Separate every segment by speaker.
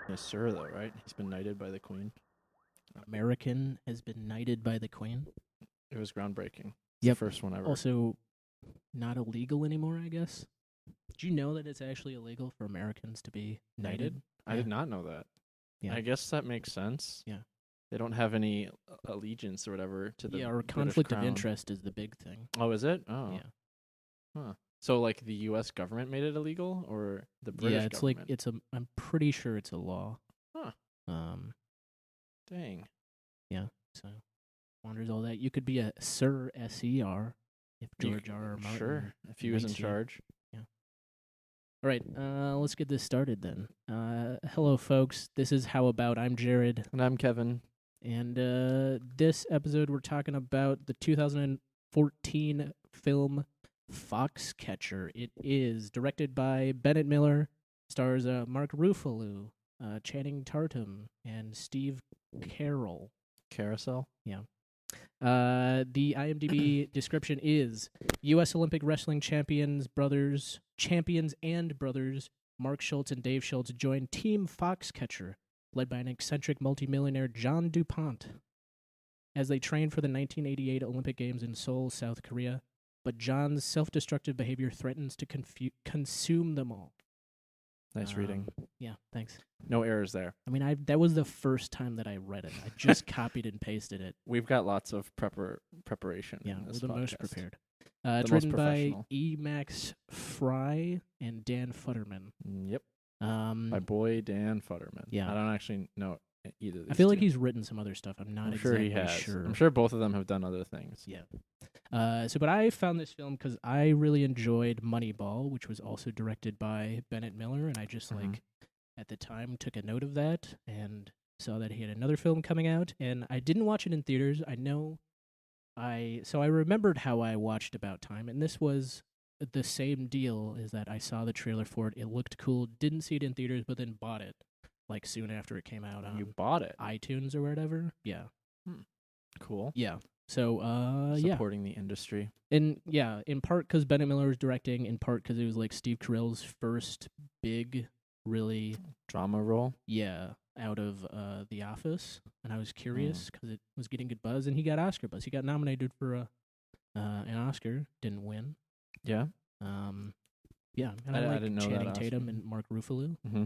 Speaker 1: Yes, sir, though, right? He's been knighted by the queen.
Speaker 2: American has been knighted by the Queen.
Speaker 1: It was groundbreaking. It's the
Speaker 2: Yep.
Speaker 1: first one ever.
Speaker 2: Also, not illegal anymore, I guess. Do you know that it's actually illegal for Americans to be knighted?
Speaker 1: I did not know that.
Speaker 2: Yeah.
Speaker 1: I guess that makes sense.
Speaker 2: Yeah.
Speaker 1: They don't have any allegiance or whatever to the
Speaker 2: Yeah, or
Speaker 1: British
Speaker 2: conflict of
Speaker 1: crown.
Speaker 2: interest is the big thing.
Speaker 1: Oh, is it? Oh.
Speaker 2: Yeah.
Speaker 1: Huh. So, like, the U.S. government made it illegal, or the British
Speaker 2: Yeah, it's
Speaker 1: government?
Speaker 2: like I'm pretty sure it's a law.
Speaker 1: Huh. Dang.
Speaker 2: Yeah. So wonders all that. You could be a Sir SER if George R. R. Martin.
Speaker 1: Sure, if he was in
Speaker 2: knights you.
Speaker 1: charge.
Speaker 2: All right, let's get this started then. Hello, folks. This is How About. I'm Jared.
Speaker 1: And I'm Kevin.
Speaker 2: And this episode, we're talking about the 2014 film Foxcatcher. It is directed by Bennett Miller, stars Mark Ruffalo, Channing Tatum, and Steve Carell.
Speaker 1: Carousel?
Speaker 2: Yeah. The IMDb description is U.S. Olympic wrestling champions and brothers Mark Schultz and Dave Schultz join Team Foxcatcher, led by an eccentric multimillionaire John DuPont, as they train for the 1988 Olympic Games in Seoul, South Korea. But John's self-destructive behavior threatens to consume them all.
Speaker 1: Nice reading.
Speaker 2: Yeah, thanks.
Speaker 1: No errors there.
Speaker 2: I mean, that was the first time that I read it. I just copied and pasted it.
Speaker 1: We've got lots of preparation.
Speaker 2: Yeah,
Speaker 1: in
Speaker 2: we're
Speaker 1: this
Speaker 2: the most
Speaker 1: podcast.
Speaker 2: prepared.
Speaker 1: The
Speaker 2: It's
Speaker 1: most
Speaker 2: written by
Speaker 1: professional.
Speaker 2: E. Max Fry and Dan Futterman.
Speaker 1: Yep. My boy Dan Futterman.
Speaker 2: Yeah.
Speaker 1: I don't actually know either of these
Speaker 2: I feel like
Speaker 1: two.
Speaker 2: he's written some other stuff. I'm not
Speaker 1: I'm sure
Speaker 2: exactly
Speaker 1: he has.
Speaker 2: sure.
Speaker 1: I'm sure both of them have done other things.
Speaker 2: Yeah. But I found this film because I really enjoyed Moneyball, which was also directed by Bennett Miller, and I just at the time took a note of that and saw that he had another film coming out, and I didn't watch it in theaters. So I remembered how I watched About Time, and this was the same deal, is that I saw the trailer for it. It looked cool, didn't see it in theaters, but then bought it like soon after it came out on
Speaker 1: You bought it.
Speaker 2: iTunes or whatever. Yeah.
Speaker 1: Cool.
Speaker 2: Yeah. So,
Speaker 1: Supporting the industry.
Speaker 2: And yeah, in part because Bennett Miller was directing, in part because it was like Steve Carell's first big, really,
Speaker 1: Drama role.
Speaker 2: out of The Office, and I was curious because it was getting good buzz, and he got Oscar buzz. He got nominated for an Oscar, didn't win.
Speaker 1: Yeah.
Speaker 2: Yeah, and I
Speaker 1: I
Speaker 2: like
Speaker 1: didn't know that
Speaker 2: Channing
Speaker 1: Oscar.
Speaker 2: Tatum and Mark Ruffalo.
Speaker 1: Mm-hmm.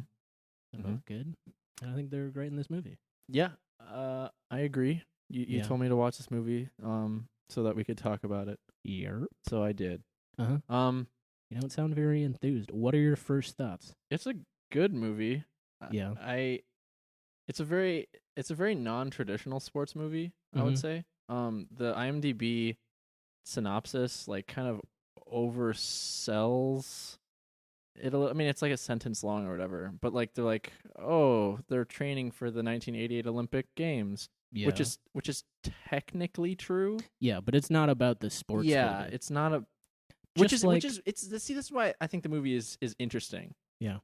Speaker 2: They're both good, and I think they're great in this movie.
Speaker 1: Yeah. I agree. You
Speaker 2: Yeah.
Speaker 1: told me to watch this movie so that we could talk about it.
Speaker 2: Yep.
Speaker 1: So I did.
Speaker 2: You don't sound very enthused. What are your first thoughts?
Speaker 1: It's a good movie.
Speaker 2: Yeah.
Speaker 1: It's a very non-traditional sports movie, I would say. The IMDb synopsis like kind of oversells it. I mean, it's like a sentence long or whatever, but like they're like, "Oh, they're training for the 1988 Olympic Games."
Speaker 2: Yeah.
Speaker 1: Which is technically true.
Speaker 2: Yeah, but it's not about the sports.
Speaker 1: Yeah,
Speaker 2: building.
Speaker 1: it's not a
Speaker 2: Just
Speaker 1: which is this is why I think the movie is interesting.
Speaker 2: Yeah.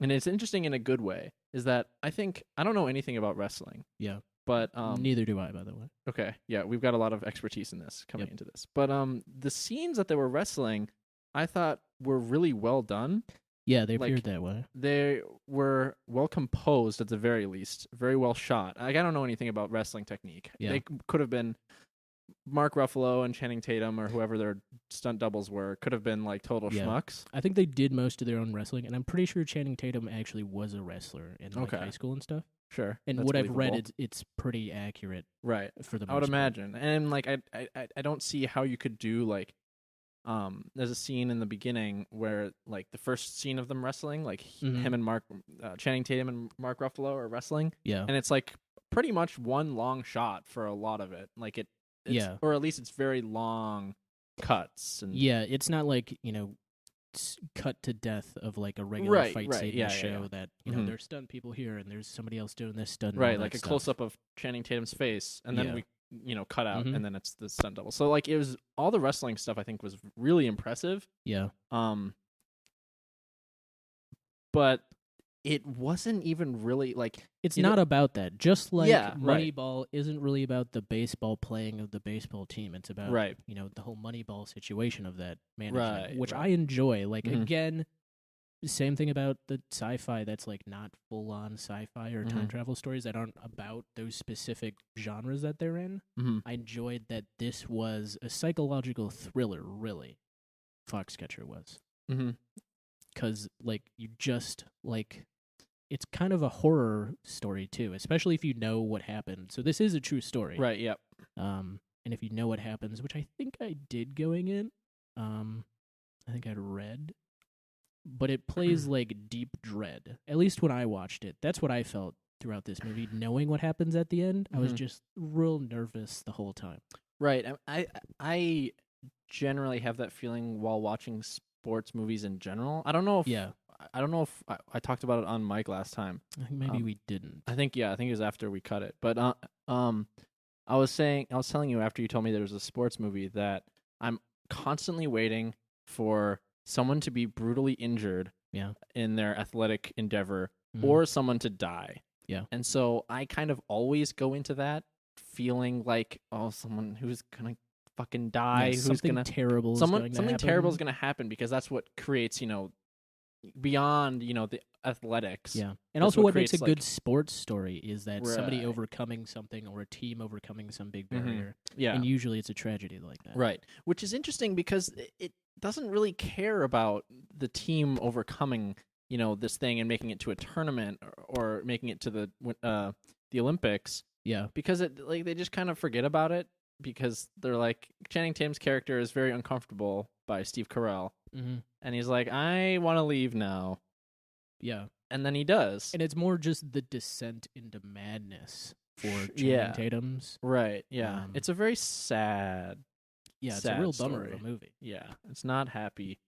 Speaker 1: And it's interesting in a good way. Is that I don't know anything about wrestling.
Speaker 2: Yeah.
Speaker 1: But
Speaker 2: Neither do I, by the way.
Speaker 1: okay, yeah, we've got a lot of expertise in this coming into this. But the scenes that they were wrestling, I thought were really well done.
Speaker 2: Yeah, they
Speaker 1: Like,
Speaker 2: appeared that way.
Speaker 1: They were well composed at the very least, very well shot. Like, I don't know anything about wrestling technique.
Speaker 2: Yeah.
Speaker 1: They could have been Mark Ruffalo and Channing Tatum or whoever their stunt doubles were. Could have been like total schmucks.
Speaker 2: I think they did most of their own wrestling, and I'm pretty sure Channing Tatum actually was a wrestler in like, high school and stuff.
Speaker 1: Sure.
Speaker 2: And
Speaker 1: that's
Speaker 2: what I've read,
Speaker 1: believable.
Speaker 2: it's pretty accurate
Speaker 1: right
Speaker 2: for the most
Speaker 1: I would
Speaker 2: part.
Speaker 1: imagine. And like I don't see how you could do like there's a scene in the beginning where like the first scene of them wrestling, like him and Channing Tatum and Mark Ruffalo are wrestling.
Speaker 2: Yeah.
Speaker 1: And it's like pretty much one long shot for a lot of it. Like it's, or at least it's very long cuts. And
Speaker 2: yeah, it's not like, cut to death of like a regular fight scene in a show that, there's stunt people here and there's somebody else doing this stunt.
Speaker 1: Right, like a close up of Channing Tatum's face, and then we cut out, and then it's the stunt double. So like it was all the wrestling stuff. I think was really impressive.
Speaker 2: Yeah.
Speaker 1: But it wasn't even really like
Speaker 2: it's not about that. Just like
Speaker 1: right.
Speaker 2: Moneyball isn't really about the baseball playing of the baseball team. It's about the whole Moneyball situation of that management, which I enjoy. Like again, same thing about the sci-fi that's like not full-on sci-fi or time
Speaker 1: Mhm.
Speaker 2: travel stories that aren't about those specific genres that they're in.
Speaker 1: Mm-hmm.
Speaker 2: I enjoyed that this was a psychological thriller, really. Foxcatcher was.
Speaker 1: Mm-hmm.
Speaker 2: Because, like, you just, like, it's kind of a horror story, too, especially if you know what happened. So this is a true story.
Speaker 1: Right. Yep.
Speaker 2: And if you know what happens, which I think I did going in, I think I'd read, but it plays like deep dread. At least when I watched it, that's what I felt throughout this movie. Knowing what happens at the end, I was
Speaker 1: Mhm.
Speaker 2: just real nervous the whole time.
Speaker 1: Right. I generally have that feeling while watching sports movies in general. I don't know if I don't know if I talked about it on Mike last time.
Speaker 2: I think maybe we didn't.
Speaker 1: I think it was after we cut it. But I was telling you after you told me there was a sports movie that I'm constantly waiting for someone to be brutally injured in their athletic endeavor or someone to die.
Speaker 2: Yeah.
Speaker 1: And so I kind of always go into that feeling like, someone who's going to fucking die, who's
Speaker 2: something
Speaker 1: going to
Speaker 2: terrible
Speaker 1: something terrible is going to happen, because that's what creates, beyond, the athletics.
Speaker 2: Yeah. And
Speaker 1: That's
Speaker 2: also what makes a
Speaker 1: creates,
Speaker 2: good sports story is that somebody
Speaker 1: Right.
Speaker 2: overcoming something or a team overcoming some big
Speaker 1: Mhm.
Speaker 2: barrier.
Speaker 1: Yeah.
Speaker 2: And usually it's a tragedy like that.
Speaker 1: Right. Which is interesting because it doesn't really care about the team overcoming, this thing and making it to a tournament or making it to the Olympics,
Speaker 2: Yeah.
Speaker 1: because they just kind of forget about it, because they're like, Channing Tatum's character is very uncomfortable by Steve Carell,
Speaker 2: Mm-hmm.
Speaker 1: and he's like, I want to leave now.
Speaker 2: Yeah.
Speaker 1: And then he does.
Speaker 2: And it's more just the descent into madness for Channing
Speaker 1: Yeah.
Speaker 2: Tatum's.
Speaker 1: Right. Yeah.
Speaker 2: Um,
Speaker 1: It's a very sad.
Speaker 2: Yeah, it's
Speaker 1: sad
Speaker 2: a real bummer
Speaker 1: story.
Speaker 2: of a movie.
Speaker 1: Yeah. It's not happy.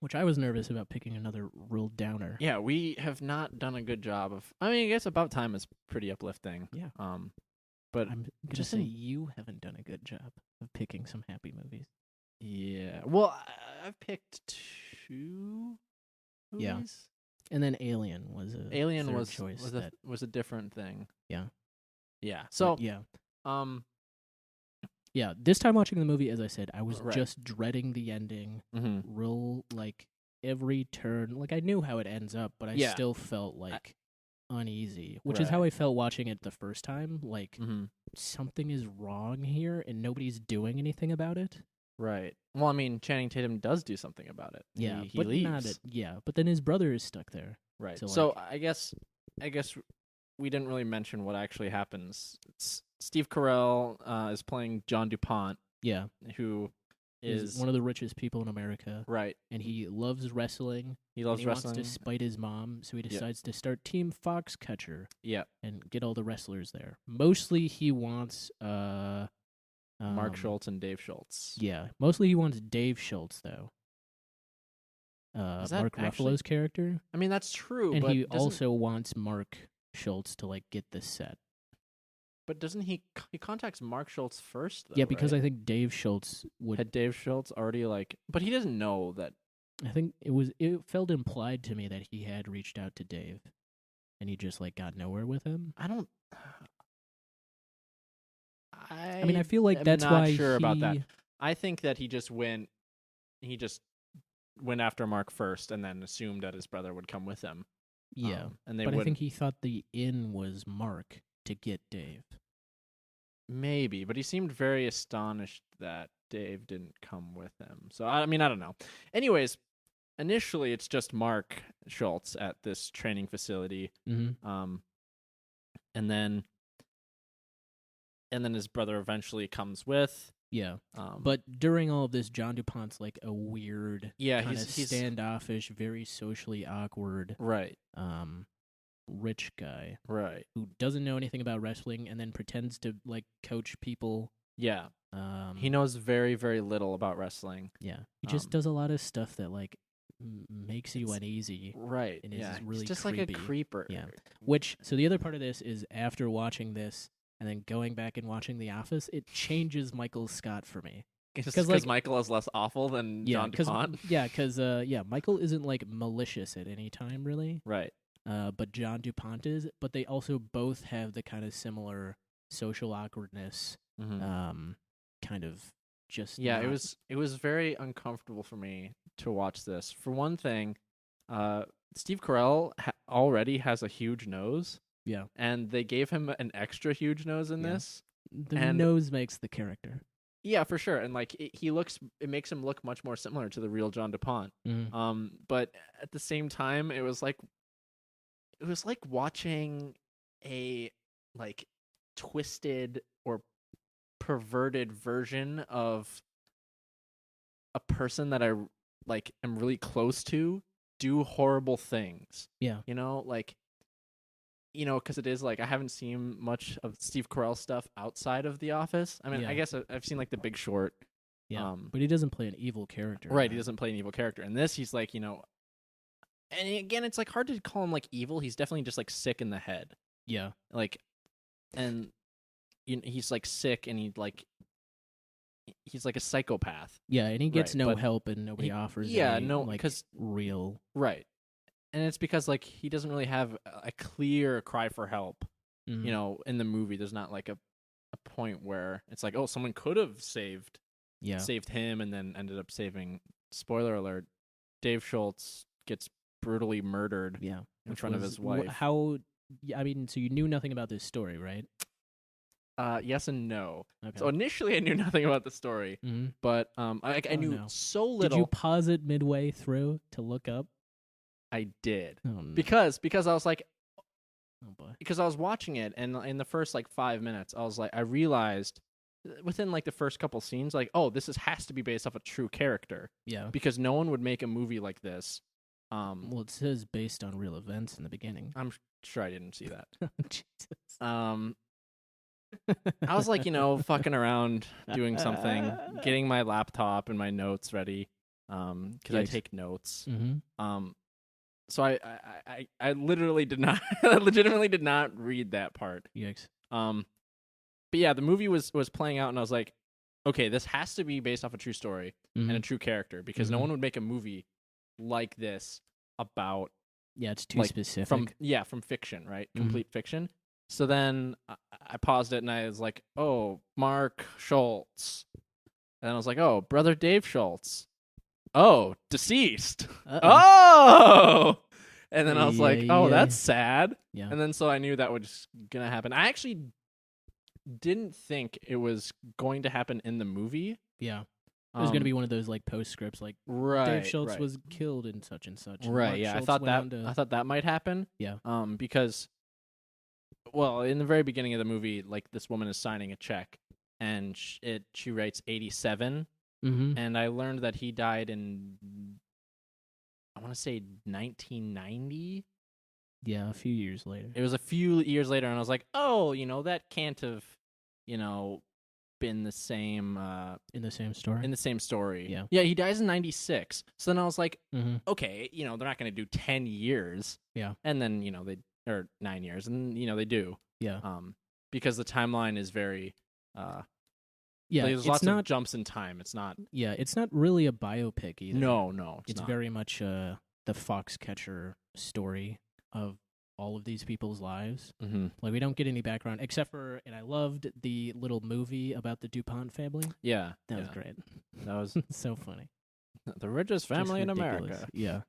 Speaker 2: Which I was nervous about picking another real downer.
Speaker 1: Yeah, we have not done a good job of. I mean, I guess About Time is pretty uplifting.
Speaker 2: Yeah.
Speaker 1: But
Speaker 2: I'm gonna
Speaker 1: just
Speaker 2: say
Speaker 1: in-
Speaker 2: you haven't done a good job of picking some happy movies.
Speaker 1: yeah. Well, I've picked 2 movies.
Speaker 2: Yeah. And then Alien was a
Speaker 1: Alien
Speaker 2: third
Speaker 1: was
Speaker 2: choice
Speaker 1: was a different thing.
Speaker 2: Yeah.
Speaker 1: Yeah. So
Speaker 2: yeah.
Speaker 1: um
Speaker 2: Yeah, this time watching the movie, as I said, I was
Speaker 1: Right.
Speaker 2: just dreading the ending.
Speaker 1: mhm.
Speaker 2: Real, like, every turn. Like, I knew how it ends up, but I
Speaker 1: Yeah.
Speaker 2: still felt, like, uneasy. Which is how I felt watching it the first time. Like,
Speaker 1: Mhm.
Speaker 2: something is wrong here, and nobody's doing anything about it.
Speaker 1: Right. Well, I mean, Channing Tatum does do something about it.
Speaker 2: Yeah,
Speaker 1: he
Speaker 2: but
Speaker 1: leaves.
Speaker 2: but then his brother is stuck there.
Speaker 1: Right.
Speaker 2: So,
Speaker 1: So,
Speaker 2: like-
Speaker 1: I guess we didn't really mention what actually happens. Steve Carell is playing John DuPont,
Speaker 2: Yeah,
Speaker 1: who
Speaker 2: he's
Speaker 1: is
Speaker 2: one of the richest people in America,
Speaker 1: right.
Speaker 2: and he loves wrestling.
Speaker 1: He loves
Speaker 2: and he
Speaker 1: wrestling.
Speaker 2: wants to spite his mom, so he decides to start Team Foxcatcher
Speaker 1: Yeah.
Speaker 2: and get all the wrestlers there. Mostly, he wants
Speaker 1: Mark Schultz and Dave Schultz.
Speaker 2: Yeah, mostly he wants Dave Schultz though.
Speaker 1: Is that
Speaker 2: Mark
Speaker 1: actually-
Speaker 2: Ruffalo's character,
Speaker 1: I mean, that's true,
Speaker 2: and
Speaker 1: but
Speaker 2: he
Speaker 1: doesn't-
Speaker 2: also wants Mark Schultz to like get this set.
Speaker 1: But doesn't he contacts Mark Schultz first? Though,
Speaker 2: Yeah, because
Speaker 1: right?
Speaker 2: I think Dave Schultz would.
Speaker 1: Had Dave Schultz already but he doesn't know that.
Speaker 2: I think it felt implied to me that he had reached out to Dave, and he just like got nowhere with him.
Speaker 1: I don't.
Speaker 2: I mean, I feel like
Speaker 1: am
Speaker 2: that's
Speaker 1: not
Speaker 2: why
Speaker 1: sure about that.
Speaker 2: he-
Speaker 1: I think that he just went after Mark first, and then assumed that his brother would come with him.
Speaker 2: Yeah,
Speaker 1: and they
Speaker 2: but I
Speaker 1: would
Speaker 2: think he thought the in was Mark to get Dave.
Speaker 1: maybe, but he seemed very astonished that Dave didn't come with him. So I mean, I don't know. Anyways, initially it's just Mark Schultz at this training facility.
Speaker 2: Mm-hmm.
Speaker 1: And then his brother eventually comes with.
Speaker 2: Yeah,
Speaker 1: Um,
Speaker 2: but during all of this, John DuPont's like a weird,
Speaker 1: yeah,
Speaker 2: kind of
Speaker 1: he's
Speaker 2: standoffish, very socially awkward,
Speaker 1: right,
Speaker 2: rich guy
Speaker 1: right,
Speaker 2: who doesn't know anything about wrestling and then pretends to like coach people.
Speaker 1: yeah. He
Speaker 2: He
Speaker 1: knows very, very little about wrestling.
Speaker 2: Yeah, he just does a lot of stuff that like makes you uneasy.
Speaker 1: Right.
Speaker 2: And is
Speaker 1: yeah.
Speaker 2: really
Speaker 1: He's just
Speaker 2: creepy.
Speaker 1: like a creeper.
Speaker 2: Yeah. Which, so the other part of this is after watching this and then going back and watching The Office, it changes Michael Scott for me.
Speaker 1: Because
Speaker 2: like-
Speaker 1: Michael is less awful than
Speaker 2: Yeah,
Speaker 1: John DuPont.
Speaker 2: because Michael isn't like malicious at any time really,
Speaker 1: Right.
Speaker 2: but John DuPont is. But they also both have the kind of similar social awkwardness,
Speaker 1: Mm-hmm.
Speaker 2: kind of just
Speaker 1: it was very uncomfortable for me to watch this. For one thing, Steve Carell already has a huge nose.
Speaker 2: Yeah.
Speaker 1: And they gave him an extra huge nose in this.
Speaker 2: The nose makes the character.
Speaker 1: Yeah, for sure. And like it makes him look much more similar to the real John DuPont. But at the same time, it was like watching a like twisted or perverted version of a person that I like am really close to do horrible things.
Speaker 2: Yeah.
Speaker 1: Because it is like I haven't seen much of Steve Carell stuff outside of The Office. I mean, I guess I've seen like The Big Short.
Speaker 2: Yeah, but he doesn't play an evil character.
Speaker 1: Right, he doesn't play an evil character. In this, he's like, and again, it's like hard to call him like evil. He's definitely just like sick in the head.
Speaker 2: Yeah.
Speaker 1: Like, and he's like sick, and he's like a psychopath.
Speaker 2: Yeah, and he gets no help, and nobody offers.
Speaker 1: Yeah,
Speaker 2: any,
Speaker 1: no,
Speaker 2: like,
Speaker 1: because
Speaker 2: real.
Speaker 1: Right. And it's because like he doesn't really have a clear cry for help.
Speaker 2: Mm-hmm.
Speaker 1: In the movie, there's not like a point where it's like, oh, someone could have saved him and then ended up saving. Spoiler alert: Dave Schultz gets brutally murdered.
Speaker 2: Yeah,
Speaker 1: in front of his wife.
Speaker 2: How? I mean, so you knew nothing about this story, right?
Speaker 1: Yes and no.
Speaker 2: Okay.
Speaker 1: So initially, I knew nothing about the story, but I knew so little.
Speaker 2: Did you pause it midway through to look up?
Speaker 1: I did.
Speaker 2: Oh, no.
Speaker 1: Because I was like,
Speaker 2: oh boy.
Speaker 1: Because I was watching it, and in the first like 5 minutes, I realized within like the first couple scenes, like, oh, has to be based off a true character.
Speaker 2: Yeah. Because
Speaker 1: no one would make a movie like this.
Speaker 2: Well, it says based on real events in the beginning.
Speaker 1: I'm sure I didn't see that.
Speaker 2: Jesus.
Speaker 1: I was like, fucking around, doing something, getting my laptop and my notes ready, because I take notes.
Speaker 2: Mm-hmm.
Speaker 1: So I literally did not, legitimately did not read that part.
Speaker 2: Yikes.
Speaker 1: But yeah, the movie was playing out, and I was like, okay, this has to be based off a true story and a true character, because no one would make a movie like this about.
Speaker 2: Yeah, it's too specific.
Speaker 1: From fiction, right? Complete fiction. So then I paused it, and I was like, oh, Mark Schultz. And I was like, oh, brother Dave Schultz. Oh, deceased.
Speaker 2: Uh-oh.
Speaker 1: Oh! And then I was like, oh, that's sad.
Speaker 2: Yeah.
Speaker 1: And then so I knew that was going to happen. I actually didn't think it was going to happen in the movie.
Speaker 2: Yeah. It was going to be one of those like postscripts, like Dave Schultz was killed in such and such.
Speaker 1: Right,
Speaker 2: Mark
Speaker 1: yeah.
Speaker 2: Schultz
Speaker 1: I thought that might happen.
Speaker 2: Yeah.
Speaker 1: Because, well, in the very beginning of the movie, like this woman is signing a check, and she writes 87. And I learned that he died in, I want to say 1990.
Speaker 2: Yeah, a few years later.
Speaker 1: It was a few years later, and I was like, oh, that can't have, been the same.
Speaker 2: In the same story?
Speaker 1: In the same story.
Speaker 2: Yeah.
Speaker 1: Yeah, he dies in 96. So then I was like, okay, they're not going to do 10 years.
Speaker 2: Yeah.
Speaker 1: And then, or 9 years, and, they do.
Speaker 2: Yeah.
Speaker 1: Because the timeline is very, there's lots of jumps in time. It's not.
Speaker 2: Yeah, it's not really a biopic either.
Speaker 1: No,
Speaker 2: it's
Speaker 1: not.
Speaker 2: very much the Foxcatcher story of all of these people's lives. Like, we don't get any background except for, and I loved the little movie about the DuPont family.
Speaker 1: Yeah,
Speaker 2: that was great.
Speaker 1: That was
Speaker 2: so funny.
Speaker 1: The richest family in America.
Speaker 2: Yeah,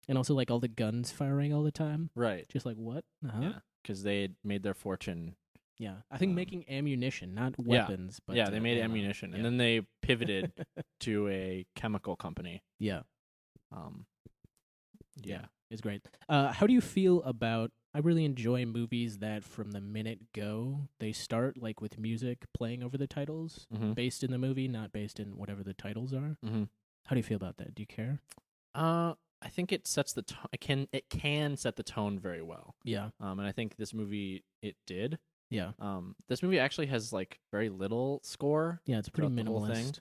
Speaker 2: and also like all the guns firing all the time.
Speaker 1: Right.
Speaker 2: Just like what?
Speaker 1: Yeah, because they had made their fortune.
Speaker 2: Yeah, I think making ammunition, not weapons. But
Speaker 1: they made ammunition, and then they pivoted to a chemical company.
Speaker 2: Yeah.
Speaker 1: Yeah,
Speaker 2: it's great. How do you feel about? I really enjoy movies that from the minute go they start like with music playing over the titles, based in the movie, not based in whatever the titles are. How do you feel about that? Do you care?
Speaker 1: I think it sets the tone. It can set the tone very well.
Speaker 2: Yeah.
Speaker 1: And I think this movie it did.
Speaker 2: Yeah.
Speaker 1: This movie actually has like very little score.
Speaker 2: Yeah, it's pretty minimalist.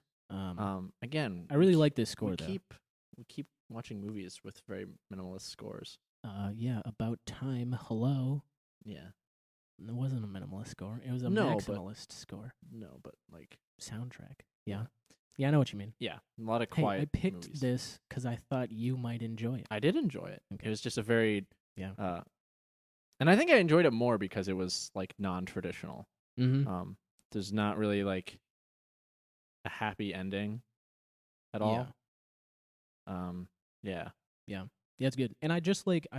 Speaker 1: Again,
Speaker 2: I really like this score though.
Speaker 1: We keep watching movies with very minimalist scores.
Speaker 2: Yeah, About Time. Hello.
Speaker 1: Yeah.
Speaker 2: It wasn't a minimalist score. It was a maximalist score.
Speaker 1: No, but like
Speaker 2: soundtrack. Yeah. Yeah, I know what you mean.
Speaker 1: Yeah, a lot of quiet.
Speaker 2: I picked
Speaker 1: movies.
Speaker 2: this because I thought you might enjoy it.
Speaker 1: I did enjoy it.
Speaker 2: Okay.
Speaker 1: It was just a very and I think I enjoyed it more because it was like non-traditional. There's not really like a happy ending at all. Yeah.
Speaker 2: Yeah, it's good. And I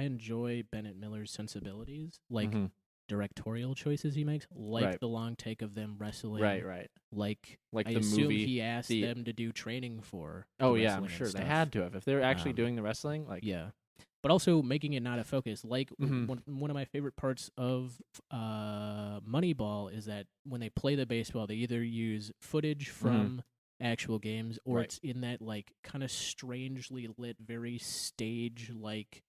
Speaker 2: enjoy Bennett Miller's sensibilities, like directorial choices he makes, like the long take of them wrestling.
Speaker 1: Right.
Speaker 2: Like
Speaker 1: Like
Speaker 2: I
Speaker 1: the
Speaker 2: assume
Speaker 1: movie.
Speaker 2: he asked them to do training for.
Speaker 1: Oh
Speaker 2: the
Speaker 1: yeah, I'm
Speaker 2: wrestling
Speaker 1: sure
Speaker 2: and
Speaker 1: they
Speaker 2: stuff.
Speaker 1: had to have if they were actually doing the wrestling. Like
Speaker 2: Yeah, but also making it not a focus. Like one of my favorite parts of Moneyball is that when they play the baseball, they either use footage from actual games or it's in that like kind of strangely lit, very stage like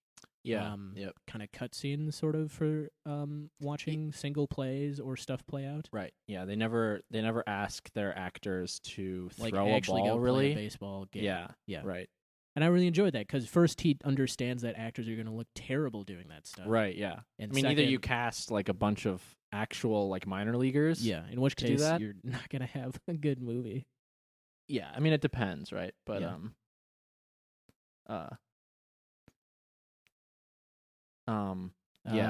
Speaker 2: kind of cutscene sort of for watching single plays or stuff play out.
Speaker 1: Right. Yeah, they never ask their actors to
Speaker 2: like
Speaker 1: throw
Speaker 2: actually
Speaker 1: a ball
Speaker 2: go
Speaker 1: really.
Speaker 2: play a baseball game.
Speaker 1: Yeah. Right.
Speaker 2: And I really enjoyed that because first he understands that actors are going to look terrible doing that stuff.
Speaker 1: Right. Yeah.
Speaker 2: And
Speaker 1: I mean,
Speaker 2: second,
Speaker 1: either you cast like a bunch of actual like minor leaguers.
Speaker 2: Yeah. In which case,
Speaker 1: that.
Speaker 2: you're not going to have a good movie.
Speaker 1: Yeah. I mean, it depends, right? But
Speaker 2: Yeah.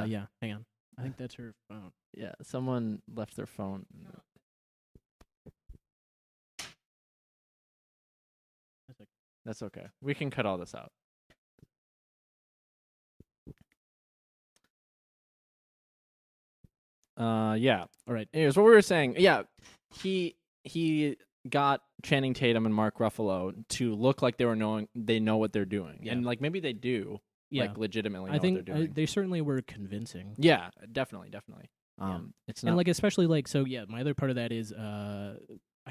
Speaker 2: Yeah. Hang on. I think that's her phone.
Speaker 1: Yeah. Someone left their phone. That's okay. We can cut all this out. Yeah.
Speaker 2: All right.
Speaker 1: Anyways, what we were saying, yeah, he got Channing Tatum and Mark Ruffalo to look like they know what they're doing, and like maybe they do, like legitimately.
Speaker 2: I think
Speaker 1: what they're doing.
Speaker 2: They certainly were convincing.
Speaker 1: Yeah, definitely. It's not
Speaker 2: and like especially like so. Yeah, my other part of that is I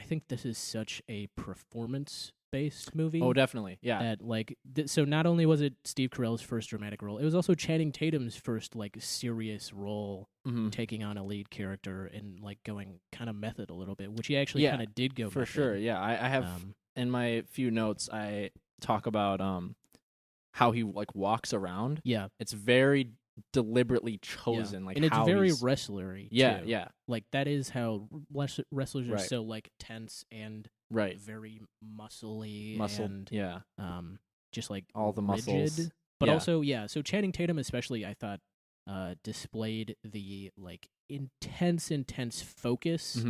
Speaker 2: think this is such a performance-based movie.
Speaker 1: Oh, definitely. Yeah.
Speaker 2: That like so not only was it Steve Carell's first dramatic role, it was also Channing Tatum's first like serious role, taking on a lead character and like going kind of method a little bit, which he actually kind of did go
Speaker 1: for
Speaker 2: method.
Speaker 1: sure. Yeah, I have in my few notes I talk about how he like walks around.
Speaker 2: Yeah,
Speaker 1: it's very deliberately chosen, like,
Speaker 2: and it's
Speaker 1: how
Speaker 2: very
Speaker 1: he's...
Speaker 2: wrestlery.
Speaker 1: Yeah,
Speaker 2: too.
Speaker 1: yeah.
Speaker 2: Like that is how wrestlers are so like tense and very muscly and just like
Speaker 1: all the
Speaker 2: rigid.
Speaker 1: muscles.
Speaker 2: But also, so Channing Tatum especially, I thought, displayed the like intense focus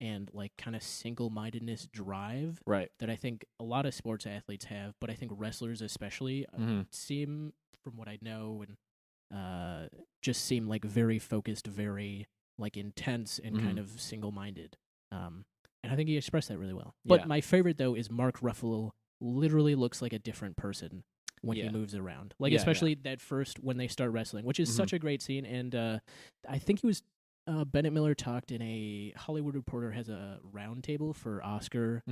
Speaker 2: and like kind of single-mindedness drive that I think a lot of sports athletes have, but I think wrestlers especially seem, from what I know, and just seem like very focused, very like intense and kind of single-minded. And I think he expressed that really well. But my favorite though is Mark Ruffalo literally looks like a different person when he moves around. Like especially that first when they start wrestling, which is such a great scene. And I think he was Bennett Miller talked in a Hollywood Reporter has a roundtable for Oscar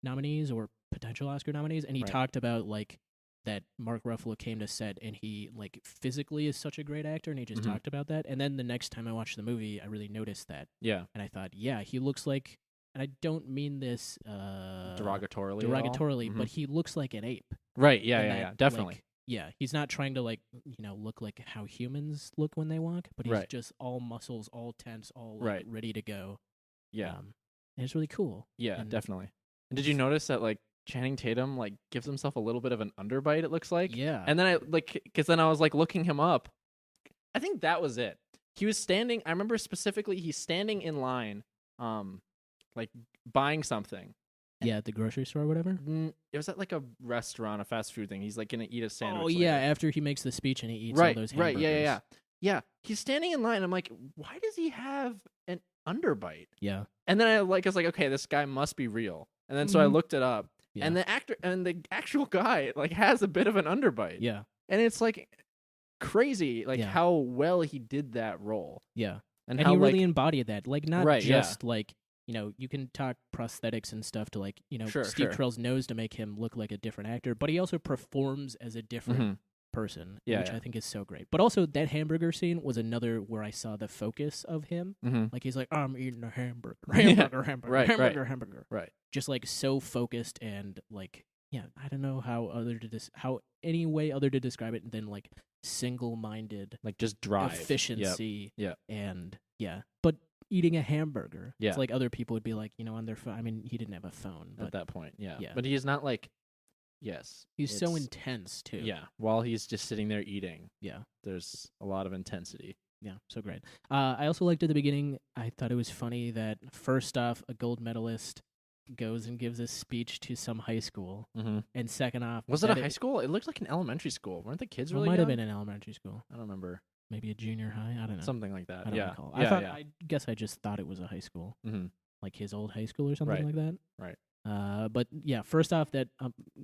Speaker 2: nominees or potential Oscar nominees, and he talked about like that Mark Ruffalo came to set and he like physically is such a great actor, and he just talked about that. And then the next time I watched the movie, I really noticed that. Yeah, and I thought, he looks like, and I don't mean this
Speaker 1: derogatorily,
Speaker 2: but he looks like an ape.
Speaker 1: Right? Yeah, definitely.
Speaker 2: Like, he's not trying to like look like how humans look when they walk, but he's just all muscles, all tense, all like, ready to go. Yeah, and it's really cool.
Speaker 1: Yeah, definitely. And did you notice that like Channing Tatum like gives himself a little bit of an underbite? It looks like.
Speaker 2: Yeah.
Speaker 1: And then I was like looking him up. I think that was it. He was standing. I remember specifically he's standing in line, like buying something.
Speaker 2: Yeah, at the grocery store or whatever?
Speaker 1: It was at like a restaurant, a fast food thing. He's like going to eat a sandwich.
Speaker 2: Oh, yeah, after he makes the speech and he eats all those hamburgers.
Speaker 1: Right, yeah. He's standing in line. I'm like, why does he have an underbite?
Speaker 2: Yeah.
Speaker 1: And then I was like, okay, this guy must be real. And then so I looked it up. Yeah. And the actual guy like has a bit of an underbite.
Speaker 2: Yeah.
Speaker 1: And it's like crazy like how well he did that role.
Speaker 2: Yeah.
Speaker 1: And
Speaker 2: how, he really embodied that. Like not just like you can talk prosthetics and stuff to like, Steve Carell's nose to make him look like a different actor, but he also performs as a different person, which I think is so great. But also that hamburger scene was another where I saw the focus of him. Like he's like, I'm eating a hamburger. Hamburger.
Speaker 1: Right.
Speaker 2: Just like so focused and like, I don't know how any way other to describe it than like single-minded,
Speaker 1: like just drive,
Speaker 2: efficiency,
Speaker 1: yeah,
Speaker 2: and but eating a hamburger.
Speaker 1: Yeah.
Speaker 2: It's like other people would be like, on their phone. I mean, he didn't have a phone. But
Speaker 1: at that point, yeah. But he's not like,
Speaker 2: he's so intense, too.
Speaker 1: Yeah, while he's just sitting there eating.
Speaker 2: Yeah.
Speaker 1: There's a lot of intensity.
Speaker 2: Yeah, so great. I also liked at the beginning, I thought it was funny that, first off, a gold medalist goes and gives a speech to some high school, and second off,
Speaker 1: was it a high school? It looked like an elementary school. Weren't the kids really
Speaker 2: It might
Speaker 1: young?
Speaker 2: have been an elementary school.
Speaker 1: I don't remember.
Speaker 2: Maybe a junior high. I don't know.
Speaker 1: Something like that.
Speaker 2: I don't
Speaker 1: yeah.
Speaker 2: recall.
Speaker 1: Yeah,
Speaker 2: I guess I just thought it was a high school,
Speaker 1: Mm-hmm.
Speaker 2: like his old high school or something
Speaker 1: Right.
Speaker 2: like that.
Speaker 1: Right.
Speaker 2: But yeah, first off, that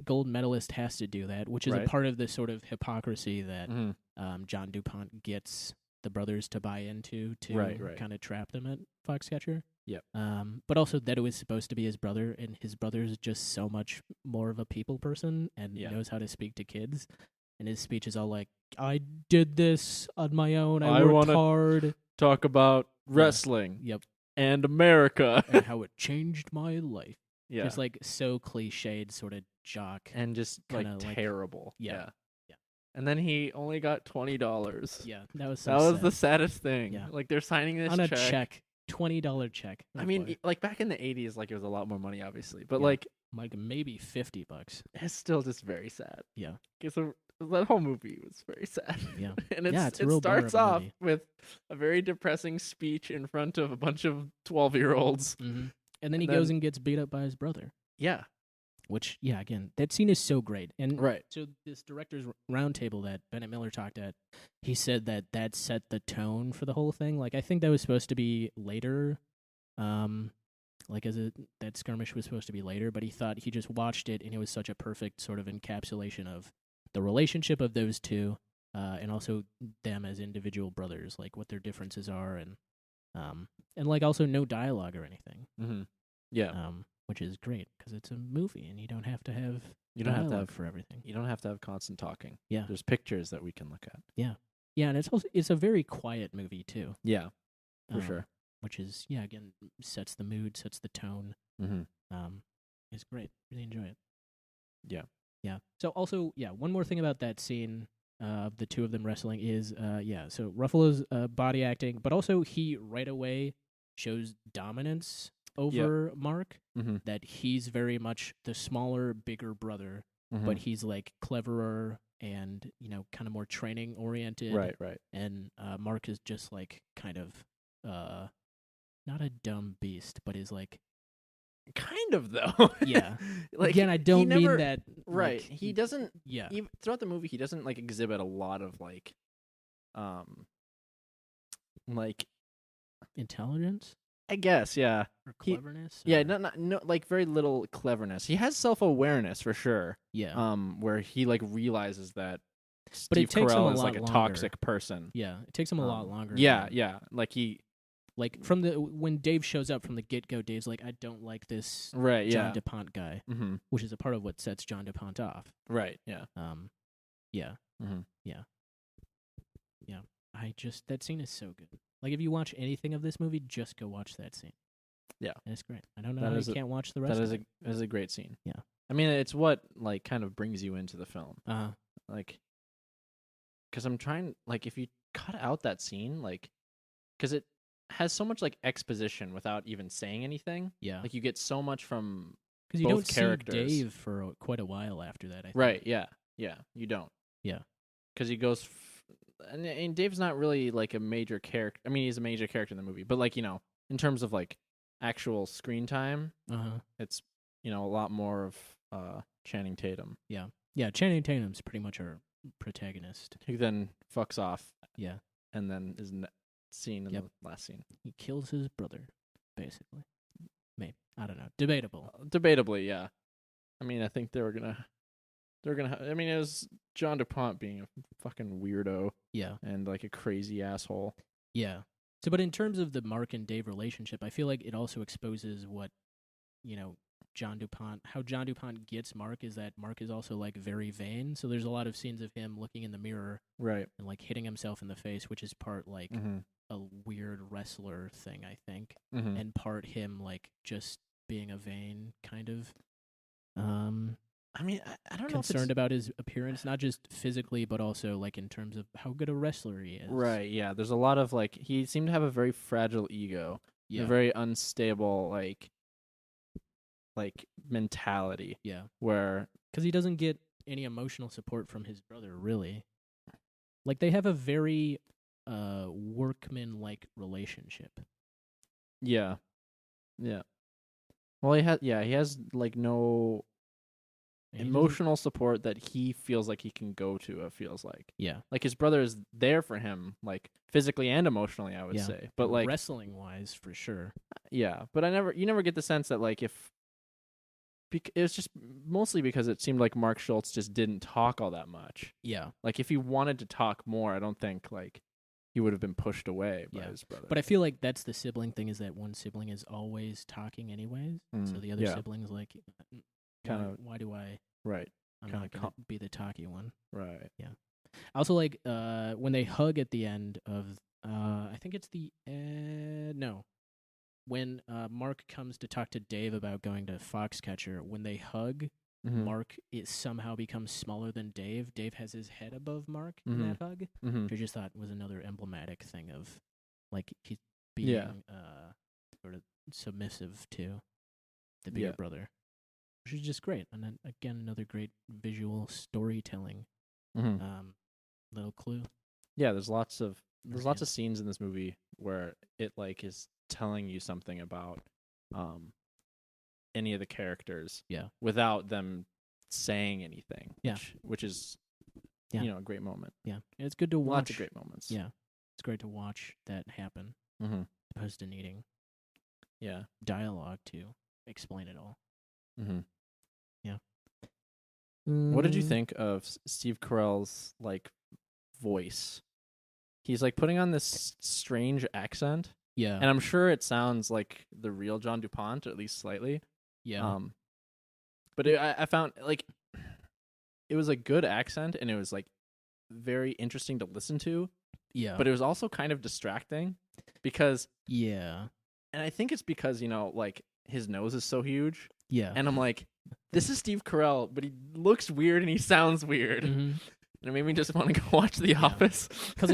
Speaker 2: gold medalist has to do that, which is a
Speaker 1: Right.
Speaker 2: part of the sort of hypocrisy that
Speaker 1: Mm-hmm.
Speaker 2: John DuPont gets the brothers to buy into to
Speaker 1: Right.
Speaker 2: kind of trap them at Foxcatcher.
Speaker 1: Yep.
Speaker 2: But also that it was supposed to be his brother, and his brother's just so much more of a people person and knows how to speak to kids. And his speech is all like, "I did this on my own. I worked hard."
Speaker 1: Talk about wrestling.
Speaker 2: Yep.
Speaker 1: And America.
Speaker 2: And how it changed my life.
Speaker 1: Yeah.
Speaker 2: Just like so cliched, sort of jock.
Speaker 1: And just like terrible.
Speaker 2: Yeah.
Speaker 1: And then he only got $20.
Speaker 2: Yeah, that was so
Speaker 1: that was
Speaker 2: sad.
Speaker 1: the saddest thing.
Speaker 2: Yeah.
Speaker 1: Like they're signing this
Speaker 2: on a check, $20 check.
Speaker 1: I mean, like back in the 80s, like it was a lot more money, obviously, but
Speaker 2: Yeah.
Speaker 1: like
Speaker 2: maybe $50.
Speaker 1: it's still just very sad.
Speaker 2: Yeah.
Speaker 1: So that whole movie was very sad.
Speaker 2: Yeah.
Speaker 1: And
Speaker 2: it's a
Speaker 1: it
Speaker 2: real bummer
Speaker 1: starts
Speaker 2: of a
Speaker 1: off
Speaker 2: movie.
Speaker 1: with a very depressing speech in front of a bunch of 12-year-olds.
Speaker 2: Mm-hmm. And then he goes and gets beat up by his brother.
Speaker 1: Yeah.
Speaker 2: Which, yeah, again, that scene is so great. And
Speaker 1: Right.
Speaker 2: so this director's roundtable that Bennett Miller talked at, he said that set the tone for the whole thing. Like, I think that was supposed to be later. That skirmish was supposed to be later, but he thought he just watched it and it was such a perfect sort of encapsulation of the relationship of those two, and also them as individual brothers, like what their differences are, and like also no dialogue or anything.
Speaker 1: Mm-hmm. Yeah.
Speaker 2: Which is great because it's a movie and you don't have to have
Speaker 1: dialogue
Speaker 2: for everything.
Speaker 1: You don't have to have constant talking.
Speaker 2: Yeah.
Speaker 1: There's pictures that we can look at.
Speaker 2: Yeah. Yeah, and it's a very quiet movie too.
Speaker 1: Yeah. For sure.
Speaker 2: Which is again sets the mood, sets the tone.
Speaker 1: Mm-hmm.
Speaker 2: It's great. Really enjoy it.
Speaker 1: Yeah.
Speaker 2: Yeah. So also, one more thing about that scene of the two of them wrestling is so Ruffalo's body acting, but also he right away shows dominance over Mark, that he's very much the smaller, bigger brother, but he's like cleverer and, kind of more training oriented.
Speaker 1: Right.
Speaker 2: And Mark is just like kind of not a dumb beast, but is like
Speaker 1: kind of though.
Speaker 2: Yeah.
Speaker 1: Like
Speaker 2: again, I don't mean that.
Speaker 1: Right.
Speaker 2: Like,
Speaker 1: he doesn't.
Speaker 2: Yeah.
Speaker 1: Even throughout the movie, he doesn't like exhibit a lot of like
Speaker 2: intelligence.
Speaker 1: I guess, yeah.
Speaker 2: Or cleverness.
Speaker 1: Yeah, no, like very little cleverness. He has self-awareness for sure.
Speaker 2: Yeah.
Speaker 1: Where he like realizes that
Speaker 2: But
Speaker 1: Steve
Speaker 2: it takes him
Speaker 1: Carell
Speaker 2: a
Speaker 1: is
Speaker 2: lot
Speaker 1: like a
Speaker 2: longer.
Speaker 1: toxic person.
Speaker 2: Yeah, it takes him a lot longer.
Speaker 1: Yeah.
Speaker 2: Like from when Dave shows up from the get-go, Dave's like, I don't like this
Speaker 1: right.
Speaker 2: John DuPont guy,
Speaker 1: Mm-hmm.
Speaker 2: which is a part of what sets John DuPont off.
Speaker 1: Right. Yeah.
Speaker 2: Yeah.
Speaker 1: Mm-hmm.
Speaker 2: Yeah. That scene is so good. Like if you watch anything of this movie, just go watch that scene.
Speaker 1: Yeah,
Speaker 2: and it's great. I don't know how you can't watch the rest.
Speaker 1: That is a great scene.
Speaker 2: Yeah,
Speaker 1: I mean it's what like kind of brings you into the film. Like, because I'm trying like if you cut out that scene, like, because it has so much like exposition without even saying anything.
Speaker 2: Yeah,
Speaker 1: like you get so much from
Speaker 2: because you
Speaker 1: both
Speaker 2: don't
Speaker 1: characters.
Speaker 2: see Dave for quite a while after that. I think.
Speaker 1: Right. Yeah. You don't.
Speaker 2: Yeah,
Speaker 1: because he goes. And Dave's not really like a major character. I mean, he's a major character in the movie, but like in terms of like actual screen time, it's a lot more of Channing Tatum.
Speaker 2: Yeah. Channing Tatum's pretty much our protagonist.
Speaker 1: Who then fucks off.
Speaker 2: Yeah,
Speaker 1: and then is seen in the last scene.
Speaker 2: He kills his brother, basically. Maybe I don't know. Debatable.
Speaker 1: Debatably, yeah. I mean, I think they're gonna. I mean, it was John DuPont being a fucking weirdo.
Speaker 2: Yeah.
Speaker 1: And like a crazy asshole.
Speaker 2: Yeah. So, but in terms of the Mark and Dave relationship, I feel like it also exposes what, how John DuPont gets Mark is that Mark is also like very vain. So there's a lot of scenes of him looking in the mirror.
Speaker 1: Right.
Speaker 2: And like hitting himself in the face, which is part like a weird wrestler thing, I think. And part him like just being a vain kind of.
Speaker 1: I mean, I don't know.
Speaker 2: Concerned about his appearance, not just physically, but also like in terms of how good a wrestler he is.
Speaker 1: Right. Yeah. There's a lot of like he seemed to have a very fragile ego, a very unstable like mentality.
Speaker 2: Yeah.
Speaker 1: Where
Speaker 2: because he doesn't get any emotional support from his brother, really. Like they have a very workman-like relationship.
Speaker 1: Yeah. Yeah. Well, he has like no
Speaker 2: And he doesn't-
Speaker 1: emotional support that he feels like he can go to. It feels
Speaker 2: Yeah.
Speaker 1: like his brother is there for him, like physically and emotionally, I would
Speaker 2: Yeah.
Speaker 1: say. But like
Speaker 2: wrestling wise, for sure.
Speaker 1: yeah, but you never get the sense that like if it was just mostly because it seemed like Mark Schultz just didn't talk all that much.
Speaker 2: Yeah.
Speaker 1: Like if he wanted to talk more, I don't think like he would have been pushed away by his brother.
Speaker 2: But I feel like that's the sibling thing, is that one sibling is always talking anyways. So the other sibling's like, why do I?
Speaker 1: Right.
Speaker 2: I'm not going to be the talky one.
Speaker 1: Right.
Speaker 2: Yeah. I also like when they hug at the end of, I think it's when Mark comes to talk to Dave about going to Foxcatcher, when they hug, Mark somehow becomes smaller than Dave. Dave has his head above Mark in that hug, which I just thought was another emblematic thing of, like, he's being sort of submissive to the bigger brother, which is just great. And then, again, another great visual storytelling little clue.
Speaker 1: Yeah, there's lots of scenes in this movie where it like is telling you something about any of the characters without them saying anything. Which is a great moment.
Speaker 2: Yeah. It's good to watch.
Speaker 1: Lots of great moments.
Speaker 2: Yeah. It's great to watch that happen. Opposed to needing dialogue to explain it all. Yeah.
Speaker 1: What did you think of Steve Carell's like voice? He's like putting on this strange accent.
Speaker 2: Yeah.
Speaker 1: And I'm sure it sounds like the real John DuPont, at least slightly.
Speaker 2: Yeah.
Speaker 1: But I found like it was a good accent, and it was like very interesting to listen to.
Speaker 2: Yeah.
Speaker 1: But it was also kind of distracting because
Speaker 2: and
Speaker 1: I think it's because, like his nose is so huge.
Speaker 2: Yeah.
Speaker 1: And I'm like, this is Steve Carell, but he looks weird and he sounds weird. And it made me just want to go watch The Office.
Speaker 2: Because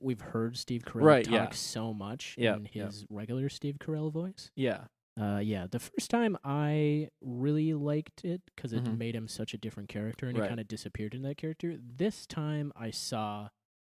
Speaker 2: we've heard Steve Carell talk so much in his regular Steve Carell voice.
Speaker 1: Yeah.
Speaker 2: The first time I really liked it because it made him such a different character, and he kind of disappeared in that character. This time I saw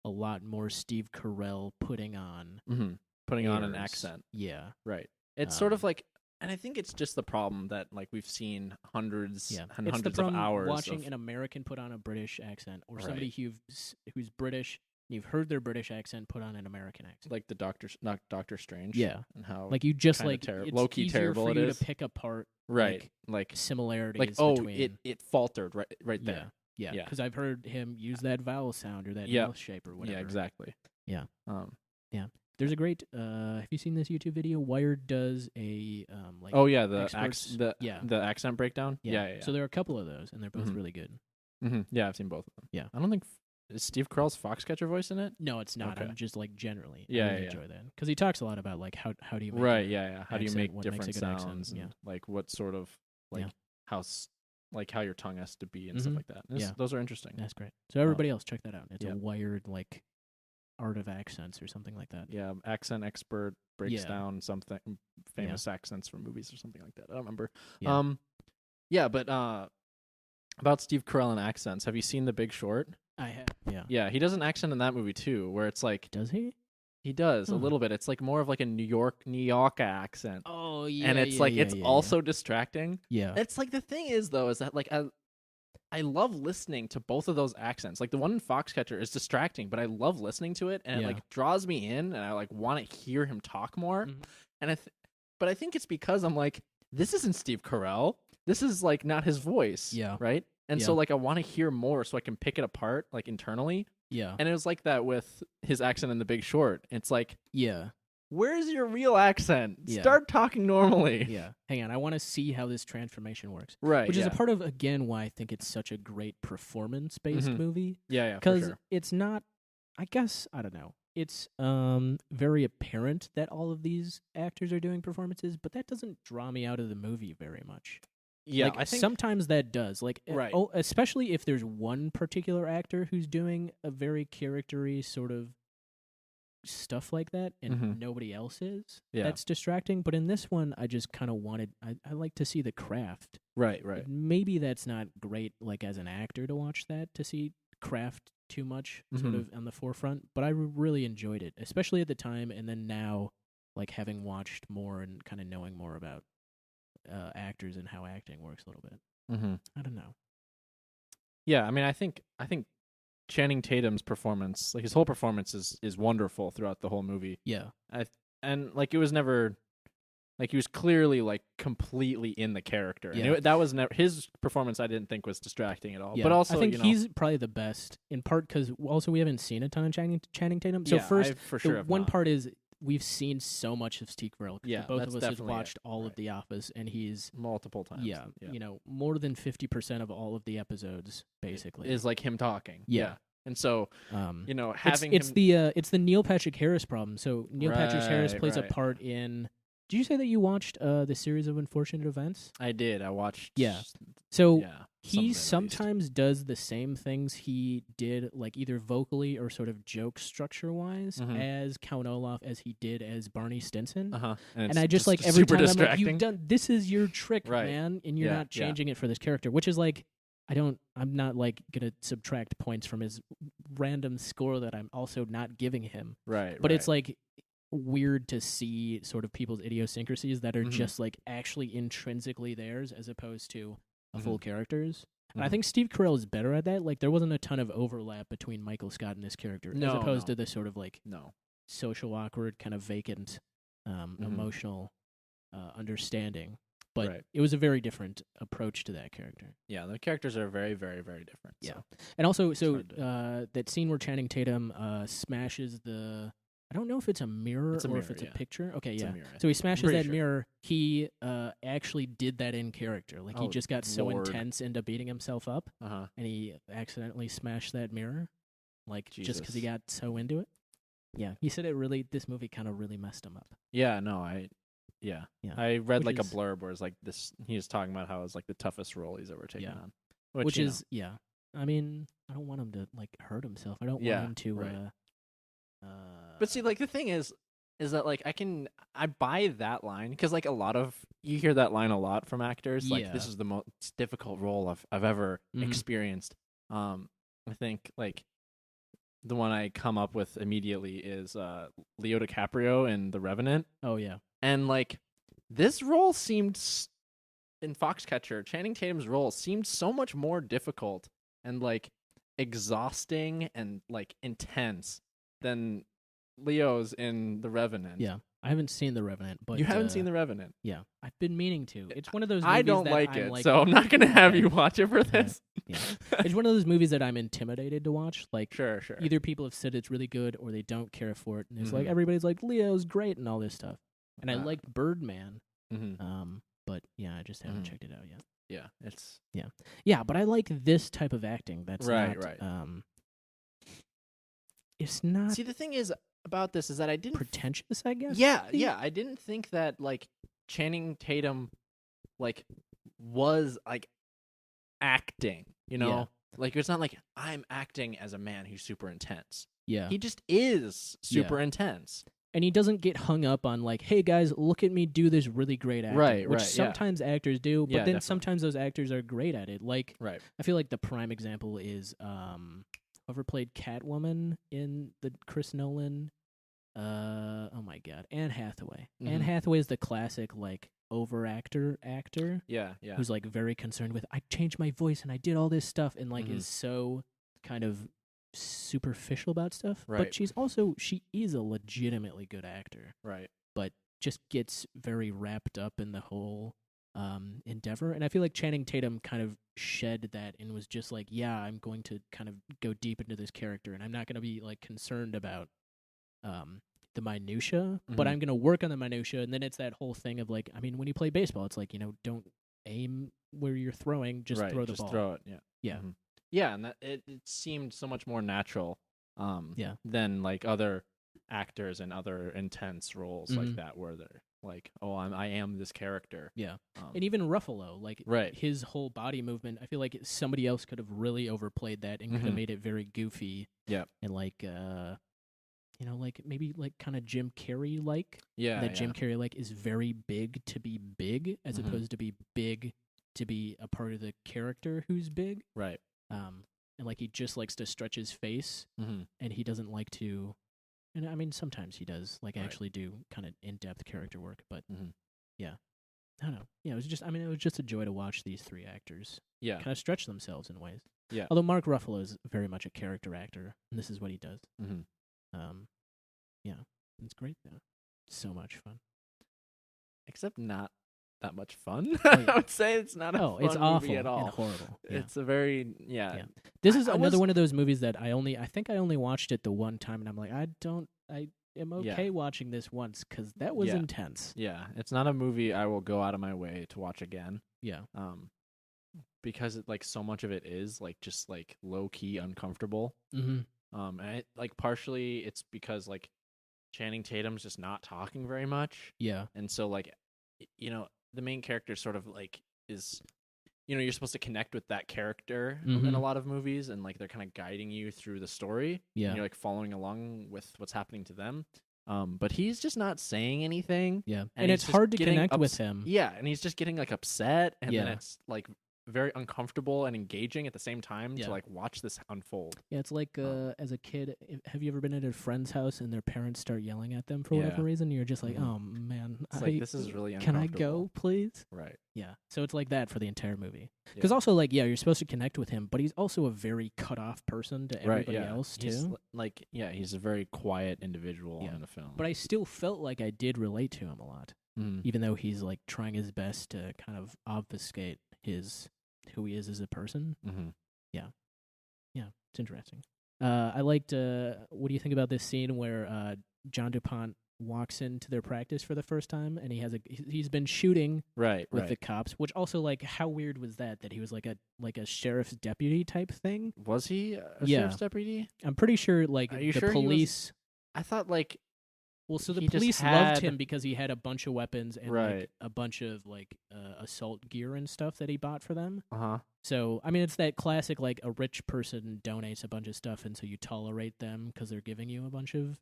Speaker 2: a lot more Steve Carell putting on
Speaker 1: an accent.
Speaker 2: Yeah.
Speaker 1: Right. It's sort of like, and I think it's just the problem that like we've seen hundreds and
Speaker 2: it's
Speaker 1: hundreds
Speaker 2: the
Speaker 1: of hours
Speaker 2: watching an American put on a British accent, or somebody who's British. You've heard their British accent put on an American accent,
Speaker 1: like the Doctor Strange.
Speaker 2: Yeah,
Speaker 1: and how
Speaker 2: like you just like
Speaker 1: it's low-key terrible
Speaker 2: for
Speaker 1: it
Speaker 2: you
Speaker 1: is
Speaker 2: to pick apart
Speaker 1: like
Speaker 2: similarities.
Speaker 1: Like
Speaker 2: between,
Speaker 1: it faltered right there.
Speaker 2: Yeah, because I've heard him use that vowel sound or that mouth shape or whatever.
Speaker 1: Yeah, exactly.
Speaker 2: Yeah. There's a great. Have you seen this YouTube video? Wired does a like.
Speaker 1: Oh yeah, the accent breakdown. Yeah.
Speaker 2: So there are a couple of those, and they're both really good.
Speaker 1: Yeah, I've seen both of them.
Speaker 2: Yeah,
Speaker 1: I don't think is Steve Carell's Foxcatcher voice in it.
Speaker 2: No, it's not.
Speaker 1: Okay.
Speaker 2: I'm just like generally.
Speaker 1: Yeah,
Speaker 2: I really enjoy that because he talks a lot about like how do you make
Speaker 1: how do you make different sounds
Speaker 2: accent?
Speaker 1: and like what sort of like how your tongue has to be and stuff like that. Those are interesting.
Speaker 2: That's great. So everybody else check that out. It's a Wired like art of accents or something like that.
Speaker 1: Yeah, accent expert breaks down something famous accents from movies or something like that. I don't remember. But about Steve Carell and accents, have you seen The Big Short?
Speaker 2: I have. Yeah.
Speaker 1: Yeah, he does an accent in that movie too, where it's like
Speaker 2: does he?
Speaker 1: He does a little bit. It's like more of like a New York accent.
Speaker 2: Oh yeah.
Speaker 1: And it's it's also distracting.
Speaker 2: Yeah.
Speaker 1: It's like the thing is though is that like I love listening to both of those accents. Like the one in Foxcatcher is distracting, but I love listening to it, and it like draws me in, and I like want to hear him talk more. And but I think it's because I'm like, this isn't Steve Carell. This is like not his voice.
Speaker 2: Yeah.
Speaker 1: Right. And so like I want to hear more so I can pick it apart like internally.
Speaker 2: Yeah.
Speaker 1: And it was like that with his accent in The Big Short. It's like,
Speaker 2: yeah.
Speaker 1: Where's your real accent?
Speaker 2: Yeah.
Speaker 1: Start talking normally.
Speaker 2: Yeah. Hang on. I want to see how this transformation works.
Speaker 1: Right.
Speaker 2: Which is a part of, again, why I think it's such a great performance-based movie.
Speaker 1: Yeah,
Speaker 2: because it's not, I guess, I don't know. It's very apparent that all of these actors are doing performances, but that doesn't draw me out of the movie very much.
Speaker 1: Yeah,
Speaker 2: like,
Speaker 1: I think
Speaker 2: sometimes that does. Like,
Speaker 1: right.
Speaker 2: Especially if there's one particular actor who's doing a very character-y sort of stuff like that, and nobody else is.
Speaker 1: Yeah.
Speaker 2: That's distracting. But in this one, I just kind of wanted. I like to see the craft.
Speaker 1: Right.
Speaker 2: Maybe that's not great, like as an actor, to watch that, to see craft too much, sort of on the forefront. But I really enjoyed it, especially at the time, and then now, like having watched more and kind of knowing more about actors and how acting works a little bit.
Speaker 1: Mm-hmm.
Speaker 2: I don't know.
Speaker 1: Yeah, I mean, I think Channing Tatum's performance, like his whole performance, is wonderful throughout the whole movie.
Speaker 2: Yeah.
Speaker 1: And like it was never like he was clearly like completely in the character.
Speaker 2: Yeah.
Speaker 1: And that was never his performance. I didn't think was distracting at all.
Speaker 2: Yeah.
Speaker 1: But also,
Speaker 2: I think he's probably the best in part because also we haven't seen a ton of Channing Tatum. So first,
Speaker 1: for sure
Speaker 2: one part is we've seen so much of Steve Carell.
Speaker 1: Yeah,
Speaker 2: both of us have
Speaker 1: definitely
Speaker 2: watched all of The Office, and he's
Speaker 1: multiple times.
Speaker 2: Yeah, you know, more than 50% of all of the episodes basically
Speaker 1: is like him talking.
Speaker 2: Yeah.
Speaker 1: And so, you know, having
Speaker 2: it's the Neil Patrick Harris problem. So Neil Patrick Harris plays a
Speaker 1: right.
Speaker 2: part in. Did you say that you watched the series of unfortunate events?
Speaker 1: I did. I watched.
Speaker 2: Yeah. So
Speaker 1: yeah,
Speaker 2: he sometimes does the same things he did, like either vocally or sort of joke structure wise, as Count Olaf as he did as Barney Stinson.
Speaker 1: And
Speaker 2: I just like every time
Speaker 1: distracting.
Speaker 2: I'm like, you've done this is your trick,
Speaker 1: right.
Speaker 2: man, and you're not changing it for this character, which is like. I'm not like gonna subtract points from his random score that I'm also not giving him.
Speaker 1: Right.
Speaker 2: But it's like weird to see sort of people's idiosyncrasies that are just like actually intrinsically theirs as opposed to a full character's. And I think Steve Carell is better at that. Like there wasn't a ton of overlap between Michael Scott and this character as opposed to the sort of like social awkward kind of vacant emotional understanding. But it was a very different approach to that character.
Speaker 1: Yeah, the characters are very, very, very different.
Speaker 2: Yeah,
Speaker 1: so.
Speaker 2: And also, that scene where Channing Tatum smashes the. I don't know if it's a mirror or if it's a picture. Okay, it's a mirror, so he smashes that mirror. He actually did that in character. Like he just got so intense into beating himself up, and he accidentally smashed that mirror, like just because he got so into it. Yeah, he said this movie kind of really messed him up.
Speaker 1: Yeah, no, Yeah. I read like a blurb where it's like this. He was talking about how it was like the toughest role he's ever taken on, which is
Speaker 2: I mean, I don't want him to like hurt himself. I don't want him to.
Speaker 1: But see, like the thing is that like I buy that line because like you hear that line a lot from actors. Like this is the most difficult role I've ever experienced. I think like the one I come up with immediately is Leo DiCaprio in The Revenant.
Speaker 2: Oh yeah.
Speaker 1: And, like, this role seemed, in Foxcatcher, Channing Tatum's role seemed so much more difficult and, like, exhausting and, like, intense than Leo's in The Revenant.
Speaker 2: Yeah. I haven't seen The Revenant, but...
Speaker 1: You haven't seen The Revenant?
Speaker 2: Yeah. I've been meaning to. It's one of those movies
Speaker 1: I don't like it, so I'm not going to have you watch it for this.
Speaker 2: Yeah. It's one of those movies that I'm intimidated to watch. Like,
Speaker 1: sure.
Speaker 2: Either people have said it's really good or they don't care for it. And it's like, everybody's like, Leo's great and all this stuff. And I liked Birdman, but yeah, I just haven't checked it out yet.
Speaker 1: Yeah,
Speaker 2: yeah. But I like this type of acting. That's
Speaker 1: right.
Speaker 2: It's not.
Speaker 1: See, the thing is about this is that I didn't
Speaker 2: pretentious. I guess.
Speaker 1: Yeah. I didn't think that like Channing Tatum, like, was like acting. You know, like it's not like I'm acting as a man who's super intense.
Speaker 2: Yeah,
Speaker 1: he just is super intense.
Speaker 2: And he doesn't get hung up on like, hey guys, look at me do this really great acting, which sometimes actors do, but then sometimes those actors are great at it. Like, I feel like the prime example is whoever played Catwoman in the Chris Nolan. Oh my God, Anne Hathaway. Anne Hathaway is the classic like actor.
Speaker 1: Yeah.
Speaker 2: Who's like very concerned with I changed my voice and I did all this stuff and like is so kind of superficial about stuff, but she is a legitimately good actor, but just gets very wrapped up in the whole endeavor. And I feel like Channing Tatum kind of shed that and was just like, yeah, I'm going to kind of go deep into this character and I'm not going to be like concerned about the minutia, but I'm going to work on the minutia. And then it's that whole thing of like, I mean, when you play baseball, it's like, you know, don't aim where you're throwing, just throw the ball.
Speaker 1: Throw it.
Speaker 2: Yeah.
Speaker 1: Yeah, and that it seemed so much more natural than like other actors and other intense roles like that where they're like, oh, I am this character.
Speaker 2: Yeah. And even Ruffalo, like his whole body movement, I feel like somebody else could have really overplayed that and could have made it very goofy.
Speaker 1: Yeah.
Speaker 2: And like you know, like maybe like kind of Jim Carrey like.
Speaker 1: Yeah.
Speaker 2: That Jim Carrey like is very big to be big as opposed to be big to be a part of the character who's big.
Speaker 1: Right.
Speaker 2: And like he just likes to stretch his face, and he doesn't like to. And I mean, sometimes he does like actually do kind of in-depth character work, but yeah. I don't know. Yeah, it was just. I mean, it was just a joy to watch these three actors
Speaker 1: Yeah.
Speaker 2: kind of stretch themselves in ways.
Speaker 1: Yeah.
Speaker 2: Although Mark Ruffalo is very much a character actor, and this is what he does. Yeah, it's great though. So much fun.
Speaker 1: Except not that much fun.
Speaker 2: Oh, yeah.
Speaker 1: I would say it's not a fun
Speaker 2: it's awful
Speaker 1: movie at all.
Speaker 2: and horrible. Yeah.
Speaker 1: It's a very
Speaker 2: This is another one of those movies that I think I only watched it the one time, and I'm like, I am okay watching this once because that was intense.
Speaker 1: Yeah, it's not a movie I will go out of my way to watch again.
Speaker 2: Yeah.
Speaker 1: Because like so much of it is like just like low key uncomfortable.
Speaker 2: Mm-hmm.
Speaker 1: And partially it's because like Channing Tatum's just not talking very much.
Speaker 2: Yeah.
Speaker 1: And so like, the main character sort of like is, you're supposed to connect with that character in a lot of movies, and like they're kind of guiding you through the story.
Speaker 2: Yeah.
Speaker 1: And you're like following along with what's happening to them. But he's just not saying anything.
Speaker 2: Yeah. And it's hard to connect with him.
Speaker 1: Yeah. And he's just getting like upset, and then it's like very uncomfortable and engaging at the same time to like watch this unfold.
Speaker 2: Yeah, it's like as a kid, have you ever been at a friend's house and their parents start yelling at them for whatever reason? You're just like, oh man,
Speaker 1: it's like this is really
Speaker 2: can
Speaker 1: uncomfortable.
Speaker 2: I go, please?
Speaker 1: Right.
Speaker 2: Yeah. So it's like that for the entire movie. Because also like you're supposed to connect with him, but he's also a very cut off person to everybody else too.
Speaker 1: He's he's a very quiet individual in the film.
Speaker 2: But I still felt like I did relate to him a lot, even though he's like trying his best to kind of obfuscate who he is as a person. Yeah, it's interesting. I liked. What do you think about this scene where John DuPont walks into their practice for the first time, and he's been shooting with the cops? Which also, like, how weird was that he was like a sheriff's deputy type thing?
Speaker 1: Was he a sheriff's deputy?
Speaker 2: I'm pretty sure. Like,
Speaker 1: are you
Speaker 2: the
Speaker 1: sure
Speaker 2: police.
Speaker 1: I thought like.
Speaker 2: Well, so the police loved him because he had a bunch of weapons and like, a bunch of like assault gear and stuff that he bought for them. So, I mean, it's that classic, like, a rich person donates a bunch of stuff, and so you tolerate them because they're giving you a bunch of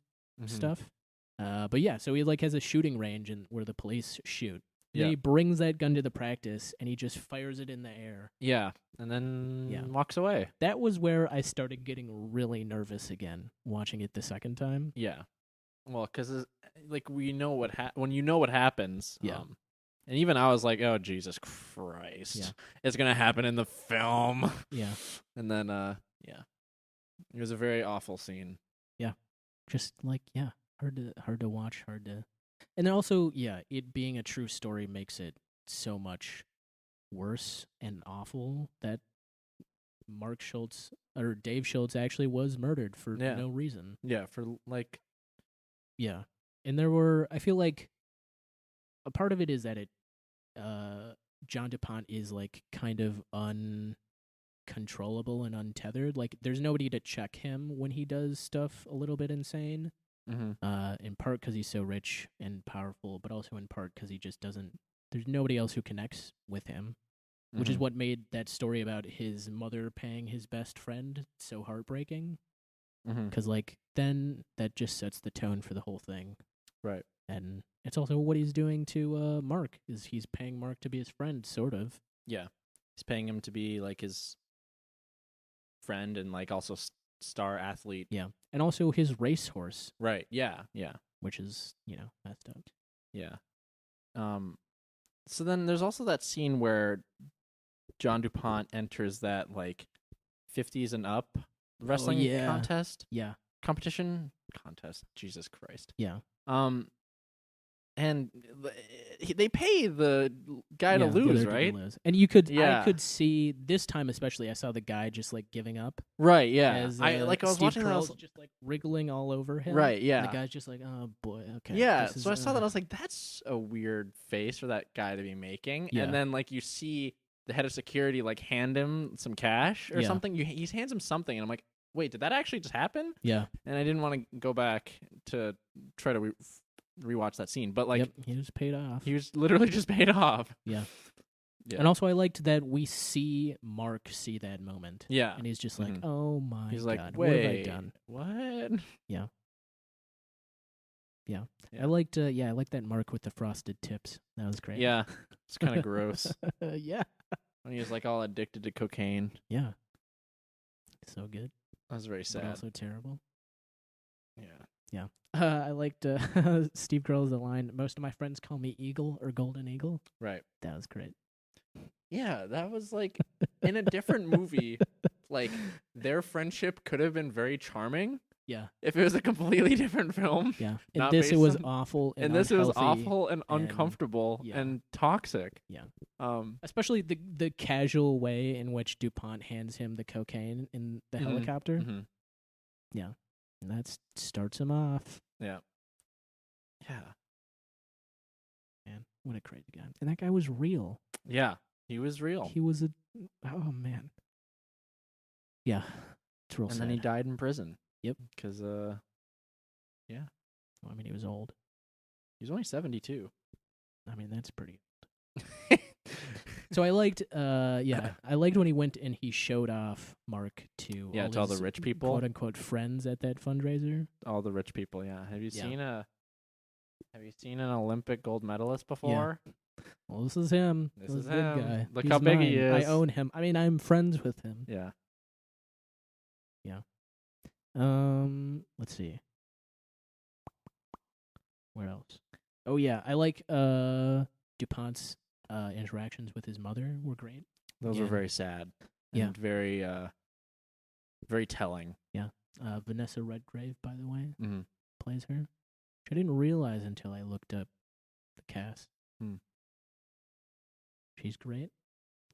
Speaker 2: stuff. But yeah, so he like has a shooting range and where the police shoot. Yeah. And he brings that gun to the practice, and he just fires it in the air.
Speaker 1: Yeah, and then walks away.
Speaker 2: That was where I started getting really nervous again, watching it the second time.
Speaker 1: Yeah. Well, because like when you know what happens, and even I was like, "Oh Jesus Christ, it's gonna happen in the film."
Speaker 2: Yeah,
Speaker 1: and then it was a very awful scene.
Speaker 2: Yeah, just like hard to watch, and then also it being a true story makes it so much worse and awful that Mark Schultz or Dave Schultz actually was murdered for no reason.
Speaker 1: Yeah, for like.
Speaker 2: Yeah, and I feel like a part of it is that John DuPont is like kind of uncontrollable and untethered. Like there's nobody to check him when he does stuff a little bit insane. In part because he's so rich and powerful, but also in part because he just doesn't. There's nobody else who connects with him, which is what made that story about his mother paying his best friend so heartbreaking. Because like then that just sets the tone for the whole thing,
Speaker 1: right?
Speaker 2: And it's also what he's doing to Mark is he's paying Mark to be his friend, sort of.
Speaker 1: Yeah, he's paying him to be like his friend and like also star athlete.
Speaker 2: Yeah, and also his racehorse.
Speaker 1: Right. Yeah.
Speaker 2: Which is messed up.
Speaker 1: Yeah. So then there's also that scene where John DuPont enters that like 50s and up wrestling contest. Jesus Christ.
Speaker 2: Yeah.
Speaker 1: And they pay the guy to lose, right?
Speaker 2: And I could see this time especially. I saw the guy just like giving up.
Speaker 1: Right. Yeah.
Speaker 2: As,
Speaker 1: I was
Speaker 2: Steve
Speaker 1: watching that. I was
Speaker 2: just like wriggling all over him.
Speaker 1: Right. Yeah.
Speaker 2: And the guy's just like, oh boy. Okay.
Speaker 1: Yeah. So I saw that. I was like, that's a weird face for that guy to be making. Yeah. And then like you see the head of security like hand him some cash or something. He hands him something, and I'm like, wait, did that actually just happen?
Speaker 2: Yeah.
Speaker 1: And I didn't want to go back to try to rewatch that scene, but like
Speaker 2: he was paid off.
Speaker 1: He was literally just paid off.
Speaker 2: Yeah. And also I liked that we see Mark see that moment.
Speaker 1: Yeah.
Speaker 2: And he's just like, oh my
Speaker 1: he's
Speaker 2: God,
Speaker 1: like,
Speaker 2: what have I done?
Speaker 1: What?
Speaker 2: Yeah. I liked I liked that Mark with the frosted tips. That was great.
Speaker 1: Yeah. It's kind of gross.
Speaker 2: Yeah.
Speaker 1: When he was like all addicted to cocaine.
Speaker 2: Yeah. So good.
Speaker 1: That was very sad.
Speaker 2: But also terrible.
Speaker 1: Yeah.
Speaker 2: Yeah. I liked Steve Carell's line, most of my friends call me Eagle or Golden Eagle.
Speaker 1: Right.
Speaker 2: That was great.
Speaker 1: Yeah, that was like in a different movie. Like their friendship could have been very charming.
Speaker 2: Yeah.
Speaker 1: If it was a completely different film.
Speaker 2: Yeah. In
Speaker 1: Not
Speaker 2: this, it
Speaker 1: based
Speaker 2: was
Speaker 1: on-
Speaker 2: awful and
Speaker 1: And this it was
Speaker 2: unhealthy,
Speaker 1: awful and uncomfortable
Speaker 2: yeah.
Speaker 1: and toxic.
Speaker 2: Yeah.
Speaker 1: Um,
Speaker 2: Especially the casual way in which DuPont hands him the cocaine in the
Speaker 1: Mhm.
Speaker 2: helicopter.
Speaker 1: mhm.
Speaker 2: Yeah. And that starts him off.
Speaker 1: Yeah.
Speaker 2: Man, what a crazy guy. And that guy was real.
Speaker 1: Yeah. He was real.
Speaker 2: He was oh, man. Yeah. It's real
Speaker 1: And
Speaker 2: sad.
Speaker 1: then he died in prison.
Speaker 2: Yep.
Speaker 1: Because
Speaker 2: Well, I mean, he was old.
Speaker 1: he was only 72.
Speaker 2: I mean, that's pretty. So I liked, I liked when he went and he showed off Mark to
Speaker 1: Yeah, to all the
Speaker 2: his
Speaker 1: rich people.
Speaker 2: quote unquote friends at that fundraiser.
Speaker 1: All the rich people, yeah. Have you
Speaker 2: Yeah.
Speaker 1: seen an Olympic gold medalist before?
Speaker 2: Well, this is him.
Speaker 1: This
Speaker 2: This
Speaker 1: is
Speaker 2: big
Speaker 1: him.
Speaker 2: guy.
Speaker 1: Look
Speaker 2: He's
Speaker 1: how big he
Speaker 2: mine. I
Speaker 1: is.
Speaker 2: own him. I mean, I'm friends with him.
Speaker 1: Yeah.
Speaker 2: Let's see. Where else? Oh yeah, I like DuPont's interactions with his mother were great.
Speaker 1: Those
Speaker 2: Yeah.
Speaker 1: were very sad.
Speaker 2: Yeah.
Speaker 1: And very very telling.
Speaker 2: Vanessa Redgrave, by the way,
Speaker 1: Mm-hmm.
Speaker 2: plays her. Which I didn't realize until I looked up the cast.
Speaker 1: Hmm.
Speaker 2: She's great.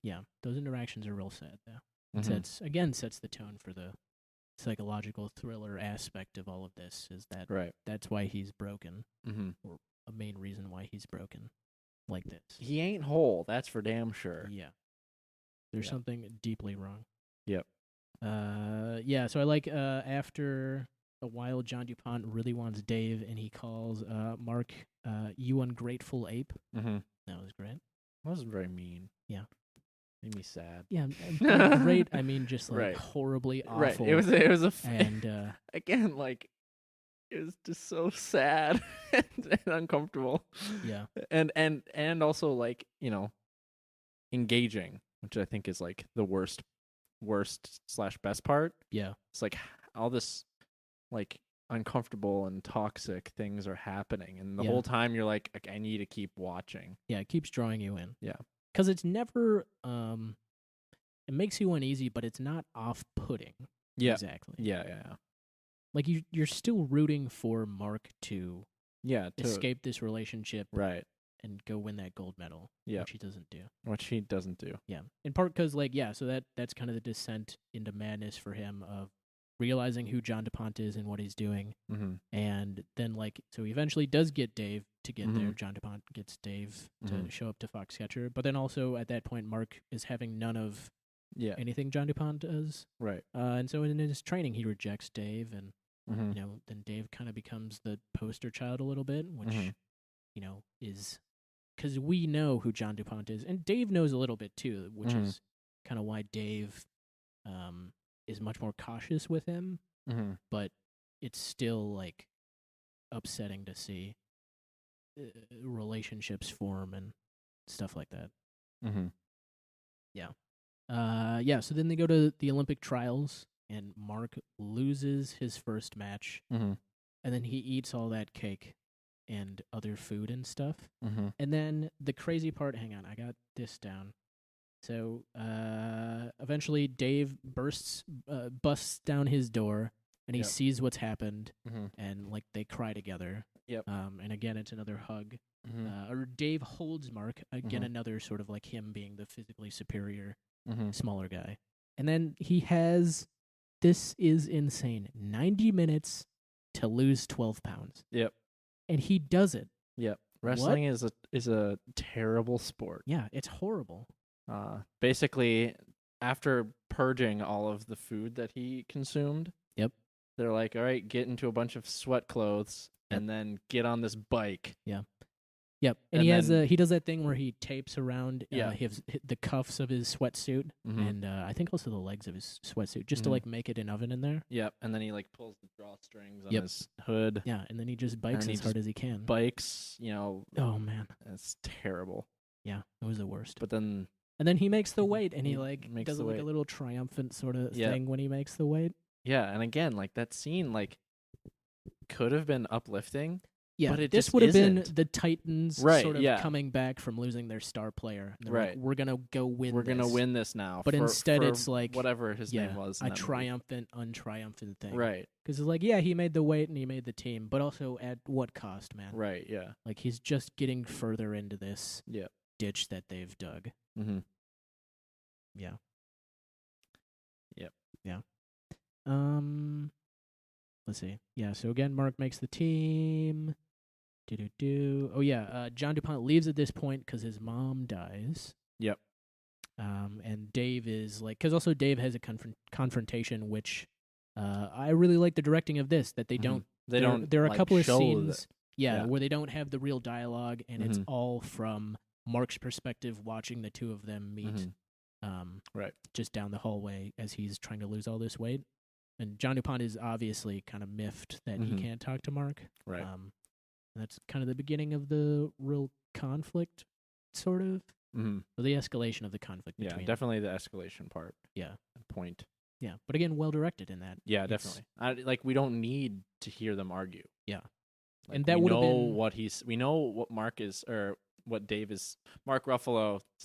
Speaker 2: Yeah, those interactions are real sad though.
Speaker 1: Mm-hmm.
Speaker 2: Sets the tone for the psychological thriller aspect of all of this. Is that
Speaker 1: Right.
Speaker 2: that's why he's broken,
Speaker 1: Mm-hmm.
Speaker 2: or a main reason why he's broken, like this.
Speaker 1: He ain't whole, that's for damn sure.
Speaker 2: Yeah, there's
Speaker 1: Yeah.
Speaker 2: something deeply wrong.
Speaker 1: Yep.
Speaker 2: So I like after a while, John DuPont really wants Dave, and he calls Mark, "You ungrateful ape."
Speaker 1: Mm-hmm.
Speaker 2: That was great.
Speaker 1: That was very mean.
Speaker 2: Yeah.
Speaker 1: Made me sad.
Speaker 2: Yeah, and great. I mean, just like
Speaker 1: Right.
Speaker 2: horribly
Speaker 1: Right.
Speaker 2: awful.
Speaker 1: It was a
Speaker 2: and
Speaker 1: again, like, it was just so sad and uncomfortable.
Speaker 2: yeah,
Speaker 1: And also, like, engaging, which I think is like the worst / best part.
Speaker 2: yeah,
Speaker 1: It's like all this like uncomfortable and toxic things are happening, and the
Speaker 2: Yeah.
Speaker 1: whole time you're like, I need to keep watching.
Speaker 2: yeah. It keeps drawing you in.
Speaker 1: Yeah.
Speaker 2: Because it's never it makes you uneasy, but it's not off-putting.
Speaker 1: Yeah.
Speaker 2: Exactly.
Speaker 1: Yeah.
Speaker 2: Like you're still rooting for Mark to
Speaker 1: Yeah.
Speaker 2: escape this relationship
Speaker 1: Right.
Speaker 2: and go win that gold medal,
Speaker 1: Yeah.
Speaker 2: which he doesn't do.
Speaker 1: Which he doesn't do.
Speaker 2: Yeah, in part because so that's kind of the descent into madness for him of realizing who John DuPont is and what he's doing,
Speaker 1: Mm-hmm.
Speaker 2: and then so he eventually does get Dave to get there.
Speaker 1: Mhm.
Speaker 2: John DuPont gets Dave to
Speaker 1: Mhm.
Speaker 2: show up to Foxcatcher, but then also at that point, Mark is having none of
Speaker 1: Yeah.
Speaker 2: anything John DuPont does,
Speaker 1: Right.
Speaker 2: and so in his training, he rejects Dave, and
Speaker 1: Mm-hmm.
Speaker 2: then Dave kind of becomes the poster child a little bit, which
Speaker 1: Mhm.
Speaker 2: is because we know who John DuPont is, and Dave knows a little bit too, which
Speaker 1: Mhm.
Speaker 2: is kind of why Dave is much more cautious with him.
Speaker 1: Mm-hmm.
Speaker 2: But it's still like upsetting to see relationships form and stuff like that.
Speaker 1: Mm-hmm.
Speaker 2: So then they go to the Olympic trials, and Mark loses his first match,
Speaker 1: Mm-hmm.
Speaker 2: and then he eats all that cake and other food and stuff.
Speaker 1: Mm-hmm.
Speaker 2: And then the crazy part, hang on, I got this down. So eventually Dave busts down his door, and he
Speaker 1: Yep.
Speaker 2: sees what's happened,
Speaker 1: Mm-hmm.
Speaker 2: and like they cry together.
Speaker 1: Yep.
Speaker 2: And again, it's another hug.
Speaker 1: Mm-hmm.
Speaker 2: Or Dave holds Mark, again,
Speaker 1: Mhm.
Speaker 2: another sort of like him being the physically superior,
Speaker 1: Mm-hmm.
Speaker 2: smaller guy. And then he has, this is insane, 90 minutes to lose 12 pounds.
Speaker 1: Yep.
Speaker 2: And he does it.
Speaker 1: Yep. Wrestling is a terrible sport.
Speaker 2: Yeah, it's horrible.
Speaker 1: Basically, after purging all of the food that he consumed,
Speaker 2: Yep.
Speaker 1: they're like, all right, get into a bunch of sweat clothes
Speaker 2: Yep.
Speaker 1: and then get on this bike.
Speaker 2: Yep, and
Speaker 1: And
Speaker 2: he has
Speaker 1: then-
Speaker 2: he does that thing where he tapes around
Speaker 1: Yeah.
Speaker 2: the cuffs of his sweatsuit,
Speaker 1: Mhm.
Speaker 2: and I think also the legs of his sweatsuit, just to
Speaker 1: Mhm.
Speaker 2: like make it an oven in there.
Speaker 1: Yep. And then he like pulls the drawstrings on
Speaker 2: Yep.
Speaker 1: his hood,
Speaker 2: Yeah, and then he just bikes
Speaker 1: And he
Speaker 2: as hard
Speaker 1: just
Speaker 2: as he can.
Speaker 1: bikes,
Speaker 2: Oh man,
Speaker 1: it's terrible.
Speaker 2: yeah, it was the worst.
Speaker 1: But then,
Speaker 2: And then he makes the weight, and he
Speaker 1: He
Speaker 2: like
Speaker 1: makes
Speaker 2: does
Speaker 1: the
Speaker 2: like a
Speaker 1: weight.
Speaker 2: little triumphant sort of
Speaker 1: Yep.
Speaker 2: thing when he makes the weight.
Speaker 1: yeah. And again, like that scene, like could have been uplifting.
Speaker 2: Yeah,
Speaker 1: but it
Speaker 2: this
Speaker 1: just
Speaker 2: would have been
Speaker 1: isn't.
Speaker 2: the Titans
Speaker 1: Right,
Speaker 2: sort of
Speaker 1: yeah.
Speaker 2: coming back from losing their star player. And they're
Speaker 1: Right.
Speaker 2: like, we're going to go win
Speaker 1: We're
Speaker 2: this.
Speaker 1: gonna win this now.
Speaker 2: But
Speaker 1: for,
Speaker 2: instead
Speaker 1: for
Speaker 2: it's like
Speaker 1: whatever his name was. in
Speaker 2: a
Speaker 1: that movie.
Speaker 2: triumphant, untriumphant thing.
Speaker 1: Right.
Speaker 2: Because it's like, yeah, he made the weight and he made the team, but also at what cost, man?
Speaker 1: Right. Yeah.
Speaker 2: Like, he's just getting further into this
Speaker 1: Yeah.
Speaker 2: ditch that they've dug.
Speaker 1: Mm-hmm.
Speaker 2: Yeah.
Speaker 1: Yep.
Speaker 2: Yeah. Let's see. Yeah, so again, Mark makes the team. Oh, yeah, John DuPont leaves at this point because his mom dies.
Speaker 1: Yep.
Speaker 2: And Dave is like, because also Dave has a confrontation, which I really like the directing of this, that they don't.
Speaker 1: They don't.
Speaker 2: There are a couple of
Speaker 1: show
Speaker 2: scenes,
Speaker 1: yeah,
Speaker 2: where they don't have the real dialogue, and it's all from Mark's perspective, watching the two of them meet.
Speaker 1: Right.
Speaker 2: Just down the hallway as he's trying to lose all this weight. And John DuPont is obviously kind of miffed that he can't talk to Mark.
Speaker 1: Right.
Speaker 2: And that's kind of the beginning of the real conflict, sort of. Or the escalation of the conflict between.
Speaker 1: Yeah, definitely the escalation part.
Speaker 2: Yeah.
Speaker 1: Point.
Speaker 2: Yeah, but again, well directed in that.
Speaker 1: Yeah, definitely. We don't need to hear them argue.
Speaker 2: Yeah.
Speaker 1: Like,
Speaker 2: and that would have been
Speaker 1: we know what Mark is, or what Dave is. Mark Ruffalo /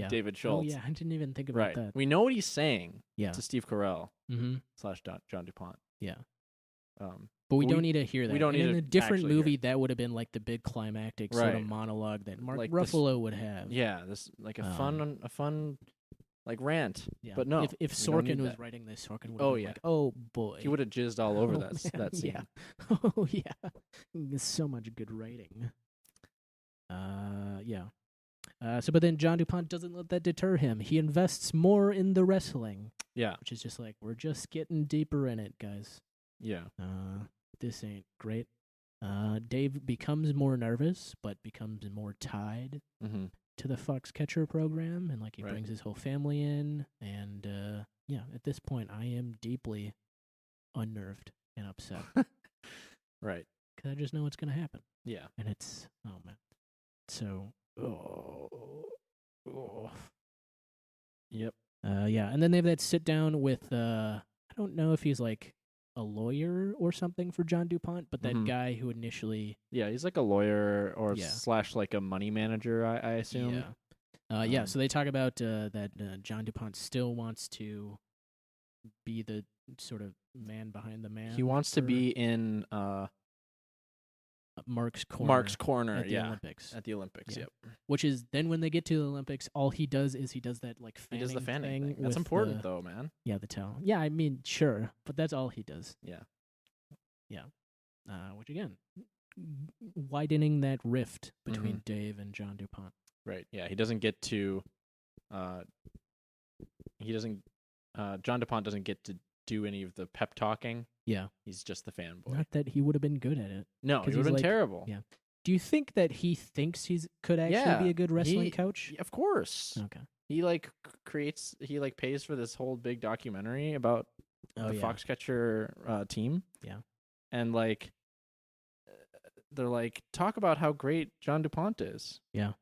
Speaker 1: David Schultz.
Speaker 2: Oh yeah, I didn't even think about that.
Speaker 1: We know what he's saying.
Speaker 2: Yeah.
Speaker 1: To Steve Carell.
Speaker 2: /
Speaker 1: John DuPont.
Speaker 2: Yeah. But we don't need to hear that.
Speaker 1: We don't need
Speaker 2: in
Speaker 1: to
Speaker 2: a different movie,
Speaker 1: hear.
Speaker 2: That would have been like the big climactic sort of monologue that Mark Ruffalo would have.
Speaker 1: Yeah, this like a fun like rant.
Speaker 2: Yeah.
Speaker 1: But no,
Speaker 2: if Sorkin was writing this, Sorkin would have been like, oh boy,
Speaker 1: he would have jizzed all over that scene.
Speaker 2: Yeah. Oh yeah, there's so much good writing. Yeah. But then John DuPont doesn't let that deter him. He invests more in the wrestling.
Speaker 1: Yeah.
Speaker 2: Which is just like, we're just getting deeper in it, guys.
Speaker 1: Yeah.
Speaker 2: This ain't great. Dave becomes more nervous, but becomes more tied to the Foxcatcher program, and like he brings his whole family in, and at this point, I am deeply unnerved and upset.
Speaker 1: Right.
Speaker 2: Because I just know what's going to happen.
Speaker 1: Yeah.
Speaker 2: And it's, oh man. So,
Speaker 1: Yep.
Speaker 2: Yeah, and then they have that sit down with, I don't know if he's like a lawyer or something for John DuPont, but that guy who initially...
Speaker 1: Yeah, he's like a lawyer or / like a money manager, I assume.
Speaker 2: Yeah. So they talk about that John DuPont still wants to be the sort of man behind the man.
Speaker 1: He wants to be in
Speaker 2: Mark's corner.
Speaker 1: Mark's corner,
Speaker 2: at the Olympics.
Speaker 1: At the Olympics,
Speaker 2: Yeah.
Speaker 1: yep.
Speaker 2: Which is then when they get to the Olympics, all he does is he does that like fanning
Speaker 1: He does the fanning
Speaker 2: thing.
Speaker 1: That's important though, man.
Speaker 2: Yeah, the towel. Yeah, I mean, sure, but that's all he does.
Speaker 1: Yeah.
Speaker 2: Yeah. Which again, widening that rift between Dave and John DuPont.
Speaker 1: Right. Yeah, he doesn't get to. John DuPont doesn't get to do any of the pep talking.
Speaker 2: Yeah.
Speaker 1: He's just the fanboy.
Speaker 2: Not that he would have been good at it.
Speaker 1: No, he would have been terrible.
Speaker 2: Yeah. Do you think that he thinks could actually be a good wrestling coach?
Speaker 1: Of course.
Speaker 2: Okay.
Speaker 1: He pays for this whole big documentary about the Foxcatcher team.
Speaker 2: Yeah.
Speaker 1: And like they're like, talk about how great John DuPont is.
Speaker 2: Yeah.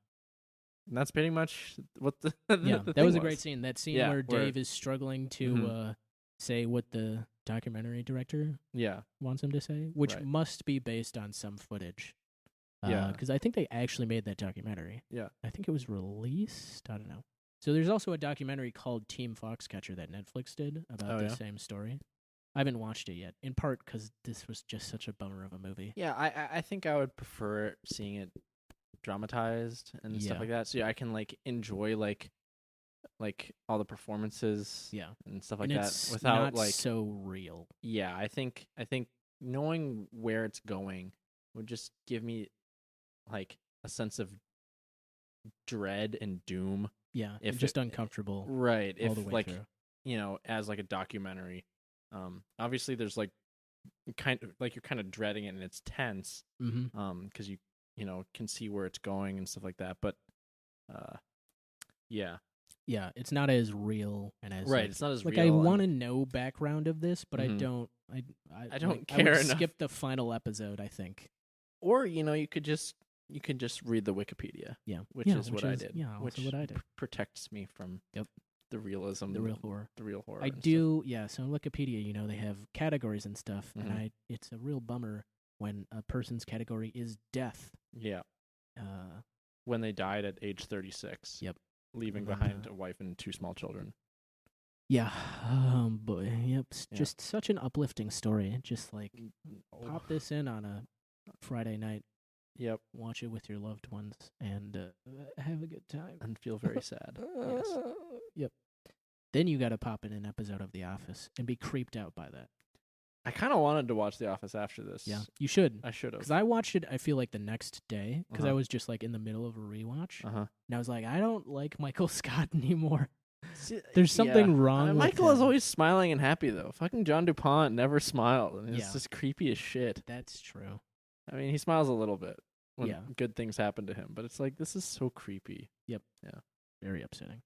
Speaker 1: And that's pretty much what the
Speaker 2: that was a great scene. That scene where Dave is struggling to say what the documentary director wants him to say, which must be based on some footage. Because I think they actually made that documentary.
Speaker 1: Yeah.
Speaker 2: I think it was released. I don't know. So there's also a documentary called Team Foxcatcher that Netflix did about the same story. I haven't watched it yet, in part because this was just such a bummer of a movie.
Speaker 1: Yeah, I think I would prefer seeing it dramatized and stuff like that, so I can like enjoy like all the performances and stuff like that without
Speaker 2: not so real.
Speaker 1: Yeah, I think knowing where it's going would just give me like a sense of dread and doom.
Speaker 2: Yeah, if just uncomfortable.
Speaker 1: Right.
Speaker 2: All
Speaker 1: if
Speaker 2: the way
Speaker 1: like
Speaker 2: through.
Speaker 1: As like a documentary, obviously there's like you're kind of dreading it and it's tense. Because you can see where it's going and stuff like that. But yeah,
Speaker 2: it's not as real and as
Speaker 1: it's not as
Speaker 2: like
Speaker 1: real.
Speaker 2: I want to know background of this, but I don't. I
Speaker 1: don't care
Speaker 2: I would
Speaker 1: enough.
Speaker 2: skip the final episode, I think.
Speaker 1: Or you could just read the Wikipedia.
Speaker 2: Yeah,
Speaker 1: which is what I did.
Speaker 2: Yeah,
Speaker 1: which
Speaker 2: what I did.
Speaker 1: protects me from the realism,
Speaker 2: the real horror.
Speaker 1: the real horror.
Speaker 2: I
Speaker 1: and
Speaker 2: do, yeah. So on Wikipedia, they have categories and stuff,
Speaker 1: Mhm.
Speaker 2: and it's a real bummer when a person's category is death.
Speaker 1: stuff. Yeah,
Speaker 2: Uh,
Speaker 1: when they died at age 36.
Speaker 2: Yep.
Speaker 1: Leaving
Speaker 2: And then,
Speaker 1: behind a wife and 2 small children.
Speaker 2: yeah, boy, yep. Just such an uplifting story. Just like pop this in on a Friday night,
Speaker 1: Yep,
Speaker 2: watch it with your loved ones, and have a good time.
Speaker 1: and feel very sad. Yes.
Speaker 2: Yep. Then you got to pop in an episode of The Office and be creeped out by that.
Speaker 1: I kind of wanted to watch The Office after this.
Speaker 2: Yeah, you should.
Speaker 1: I should have.
Speaker 2: Because I watched it, I feel like the next day, because I
Speaker 1: Uh-huh.
Speaker 2: was just like in the middle of a rewatch,
Speaker 1: Uh-huh.
Speaker 2: and I was like, I don't like Michael Scott anymore. There's something wrong with
Speaker 1: Michael is
Speaker 2: him.
Speaker 1: always smiling and happy, though. Fucking John DuPont never smiled. And it's
Speaker 2: Yeah.
Speaker 1: just creepy as shit.
Speaker 2: That's true.
Speaker 1: I mean, he smiles a little bit when
Speaker 2: Yeah.
Speaker 1: good things happen to him, but it's like, this is so creepy.
Speaker 2: Very upsetting.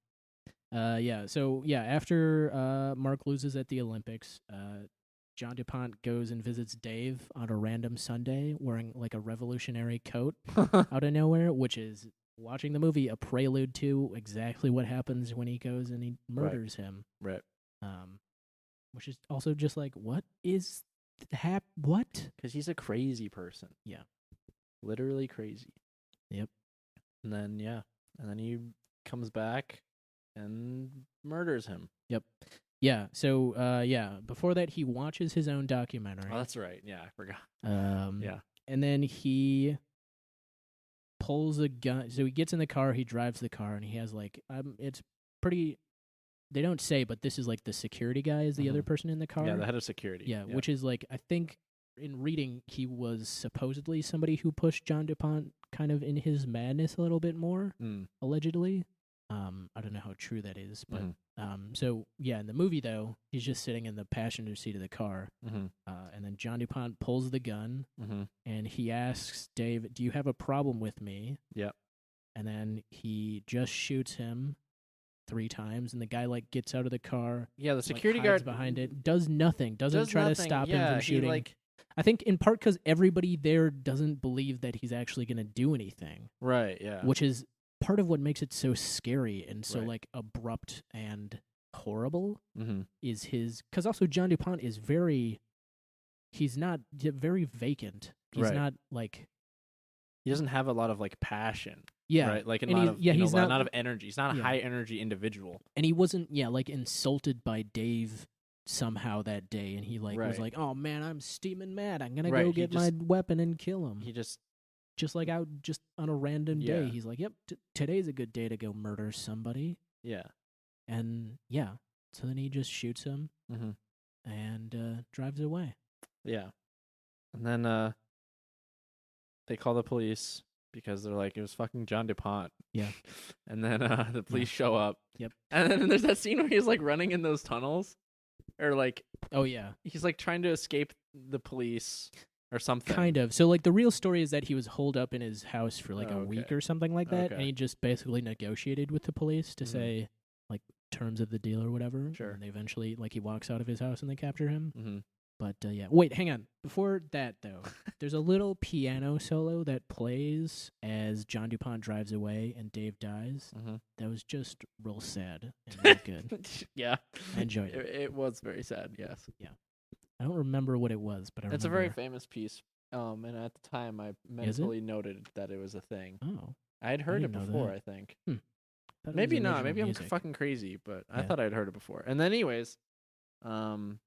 Speaker 2: After Mark loses at the Olympics, John DuPont goes and visits Dave on a random Sunday wearing like a revolutionary coat out of nowhere, which is, watching the movie, a prelude to exactly what happens when he goes and he murders him.
Speaker 1: Right.
Speaker 2: Which is also just like, what is what?
Speaker 1: Because he's a crazy person.
Speaker 2: Yeah.
Speaker 1: Literally crazy.
Speaker 2: Yep.
Speaker 1: And then, he comes back and murders him.
Speaker 2: Yep. Yeah. So, before that, he watches his own documentary.
Speaker 1: Oh, that's right. Yeah, I forgot.
Speaker 2: Yeah. And then he pulls a gun. So he gets in the car, he drives the car, and he has like, it's pretty, they don't say, but this is like the security guy is the other person in the car.
Speaker 1: Yeah, the head of security.
Speaker 2: Yeah, which is like, I think in reading, he was supposedly somebody who pushed John DuPont kind of in his madness a little bit more, allegedly. I don't know how true that is, but so yeah, in the movie though, he's just sitting in the passenger seat of the car, and then John DuPont pulls the gun, and he asks Dave, "Do you have a problem with me?"
Speaker 1: Yep.
Speaker 2: And then he just shoots him 3 times, and the guy like gets out of the car.
Speaker 1: Yeah, the security
Speaker 2: like, hides
Speaker 1: guard
Speaker 2: behind it, does nothing, doesn't try to stop him from shooting.
Speaker 1: Like,
Speaker 2: I think in part because everybody there doesn't believe that he's actually going to do anything.
Speaker 1: right, yeah.
Speaker 2: Which is part of what makes it so scary and so
Speaker 1: Right.
Speaker 2: like abrupt and horrible
Speaker 1: Mm-hmm.
Speaker 2: is his, because also John DuPont is he's not very vacant. He's
Speaker 1: Right.
Speaker 2: not like,
Speaker 1: He doesn't have a lot of like passion.
Speaker 2: yeah,
Speaker 1: Right? Like a
Speaker 2: and
Speaker 1: lot
Speaker 2: he's-
Speaker 1: of
Speaker 2: yeah,
Speaker 1: you know,
Speaker 2: he's
Speaker 1: a
Speaker 2: not-
Speaker 1: lot of energy. He's not a
Speaker 2: yeah.
Speaker 1: high energy individual.
Speaker 2: and he wasn't like insulted by Dave somehow that day, and he like was
Speaker 1: Right.
Speaker 2: like, oh man, I'm steaming mad, I'm gonna
Speaker 1: Right,
Speaker 2: go
Speaker 1: he
Speaker 2: get my weapon and kill him.
Speaker 1: He just
Speaker 2: Just like out just on a random day,
Speaker 1: Yeah.
Speaker 2: he's like, yep, today's a good day to go murder somebody.
Speaker 1: yeah.
Speaker 2: And yeah, so then he just shoots him
Speaker 1: Mm-hmm.
Speaker 2: and drives away.
Speaker 1: Yeah. And then they call the police because they're like, it was fucking John DuPont.
Speaker 2: Yeah.
Speaker 1: And then the police show up.
Speaker 2: Yep.
Speaker 1: And then there's that scene where he's like running in those tunnels. Or like
Speaker 2: Oh yeah,
Speaker 1: he's like trying to escape the police or something.
Speaker 2: kind of. So like the real story is that he was holed up in his house for like
Speaker 1: Oh,
Speaker 2: a week
Speaker 1: okay.
Speaker 2: or something like that, and
Speaker 1: Okay.
Speaker 2: he just basically negotiated with the police to
Speaker 1: Mhm.
Speaker 2: say like terms of the deal or whatever.
Speaker 1: Sure.
Speaker 2: And they eventually like he walks out of his house and they capture him.
Speaker 1: Mm-hmm.
Speaker 2: But yeah, wait, hang on. Before that though, there's a little piano solo that plays as John DuPont drives away and Dave dies.
Speaker 1: Mm-hmm.
Speaker 2: That was just real sad and real good.
Speaker 1: Yeah.
Speaker 2: I enjoyed it.
Speaker 1: It was very sad, yes.
Speaker 2: I don't remember what it was, but I remember.
Speaker 1: It's a very famous piece. And at the time I mentally noted that it was a thing.
Speaker 2: Oh.
Speaker 1: I had heard it
Speaker 2: didn't know
Speaker 1: before,
Speaker 2: that.
Speaker 1: I think.
Speaker 2: Thought it
Speaker 1: Maybe
Speaker 2: was
Speaker 1: not.
Speaker 2: original
Speaker 1: Maybe I'm
Speaker 2: music.
Speaker 1: fucking crazy, but I
Speaker 2: Yeah.
Speaker 1: thought I'd heard it before. And then anyways,
Speaker 2: And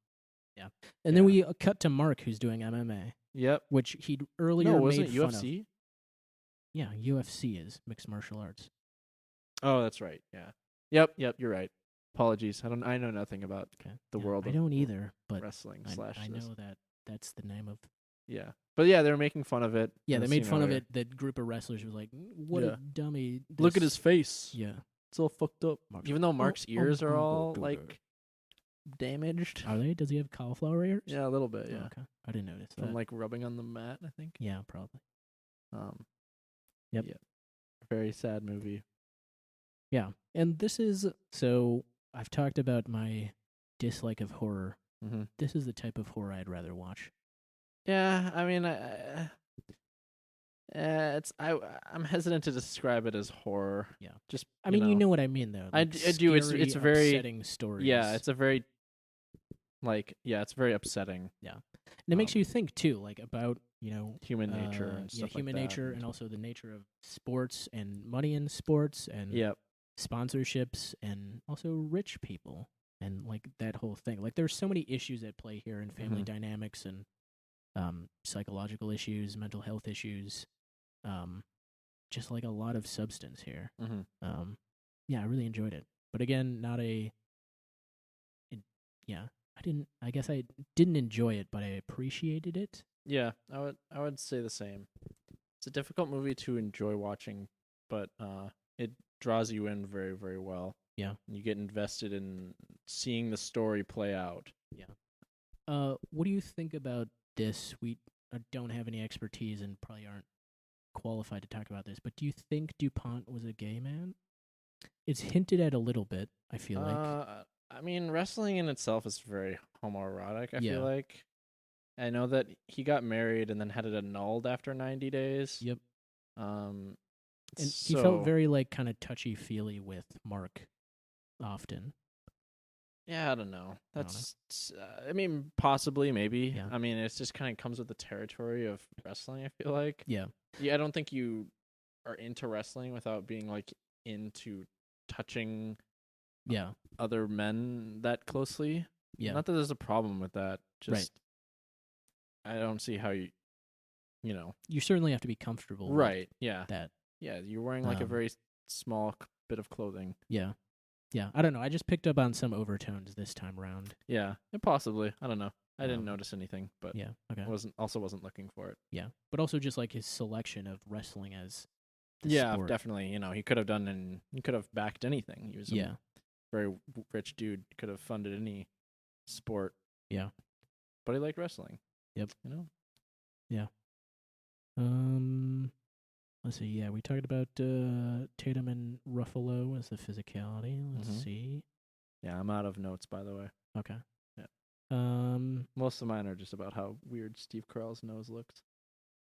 Speaker 1: yeah.
Speaker 2: then we cut to Mark, who's doing MMA,
Speaker 1: yep.
Speaker 2: which he'd earlier
Speaker 1: No,
Speaker 2: made
Speaker 1: wasn't it
Speaker 2: fun of.
Speaker 1: UFC?
Speaker 2: Yeah, UFC is mixed martial arts.
Speaker 1: Oh, that's right. Yeah. Yep, you're right. Apologies. I know nothing about
Speaker 2: Okay.
Speaker 1: the world
Speaker 2: I
Speaker 1: of
Speaker 2: don't either, but
Speaker 1: wrestling
Speaker 2: I
Speaker 1: slash this.
Speaker 2: know that that's the name of.
Speaker 1: Yeah. But yeah, they were making fun of it.
Speaker 2: Yeah,
Speaker 1: in
Speaker 2: they
Speaker 1: the
Speaker 2: made
Speaker 1: scene
Speaker 2: fun of
Speaker 1: earlier.
Speaker 2: it. That group of wrestlers was like, "What
Speaker 1: Yeah.
Speaker 2: a dummy!"
Speaker 1: Look at
Speaker 2: this-
Speaker 1: his face.
Speaker 2: Yeah.
Speaker 1: It's all fucked up.
Speaker 2: Mark's
Speaker 1: Even
Speaker 2: like,
Speaker 1: though Mark's ears are all
Speaker 2: do
Speaker 1: like
Speaker 2: that."
Speaker 1: damaged.
Speaker 2: Are they? Does he have cauliflower ears?
Speaker 1: Yeah, a little bit,
Speaker 2: Oh,
Speaker 1: yeah.
Speaker 2: okay. I didn't notice
Speaker 1: From
Speaker 2: that.
Speaker 1: like rubbing on the mat, I think.
Speaker 2: Yeah, probably.
Speaker 1: Yeah.
Speaker 2: Yep.
Speaker 1: Very sad movie.
Speaker 2: Yeah, and this is so. I've talked about my dislike of horror.
Speaker 1: Mm-hmm.
Speaker 2: This is the type of horror I'd rather watch.
Speaker 1: Yeah, I mean, I'm hesitant to describe it as horror.
Speaker 2: Yeah.
Speaker 1: Just
Speaker 2: I mean, you know what I mean, though.
Speaker 1: I
Speaker 2: Like,
Speaker 1: do. It's
Speaker 2: scary,
Speaker 1: very
Speaker 2: upsetting stories.
Speaker 1: yeah. It's a very it's very upsetting.
Speaker 2: Yeah, and it makes you think too, like about
Speaker 1: human nature and stuff
Speaker 2: human
Speaker 1: like that.
Speaker 2: nature, and also the nature of sports and money in sports and
Speaker 1: Yep.
Speaker 2: sponsorships and also rich people and like that whole thing. Like there's so many issues at play here in family dynamics and psychological issues, mental health issues, just like a lot of substance here. Yeah, I really enjoyed it. But again, I guess I didn't enjoy it, but I appreciated it.
Speaker 1: Yeah, I would say the same. It's a difficult movie to enjoy watching, but it draws you in very, very well.
Speaker 2: Yeah.
Speaker 1: You get invested in seeing the story play out.
Speaker 2: Yeah. What do you think about this? We don't have any expertise and probably aren't qualified to talk about this, but do you think DuPont was a gay man? It's hinted at a little bit, I feel like.
Speaker 1: I mean, wrestling in itself is very homoerotic, I feel like. I know that he got married and then had it annulled after 90 days.
Speaker 2: Yep.
Speaker 1: And
Speaker 2: he felt very like kind of touchy-feely with Mark often.
Speaker 1: Yeah, I don't know. I mean, possibly, maybe.
Speaker 2: Yeah.
Speaker 1: I mean, it's just kind of comes with the territory of wrestling, I feel like.
Speaker 2: Yeah.
Speaker 1: Yeah, I don't think you are into wrestling without being like into touching other men that closely.
Speaker 2: Yeah.
Speaker 1: Not that there's a problem with that. Just I don't see how you
Speaker 2: You certainly have to be comfortable
Speaker 1: right,
Speaker 2: with that.
Speaker 1: Yeah, you're wearing like a very small bit of clothing.
Speaker 2: Yeah. Yeah, I don't know. I just picked up on some overtones this time around.
Speaker 1: Yeah, possibly. I don't know. I didn't notice anything, but
Speaker 2: yeah, okay.
Speaker 1: I wasn't looking for it.
Speaker 2: Yeah, but also just like his selection of wrestling as the sport.
Speaker 1: Definitely. He could have backed anything. He was a very rich dude. Could have funded any sport.
Speaker 2: Yeah,
Speaker 1: but he liked wrestling.
Speaker 2: Yep.
Speaker 1: Yeah.
Speaker 2: Let's see. Yeah, we talked about Tatum and Ruffalo as the physicality. Let's see.
Speaker 1: Yeah, I'm out of notes, by the way.
Speaker 2: Okay.
Speaker 1: Yeah. Most of mine are just about how weird Steve Carell's nose looks.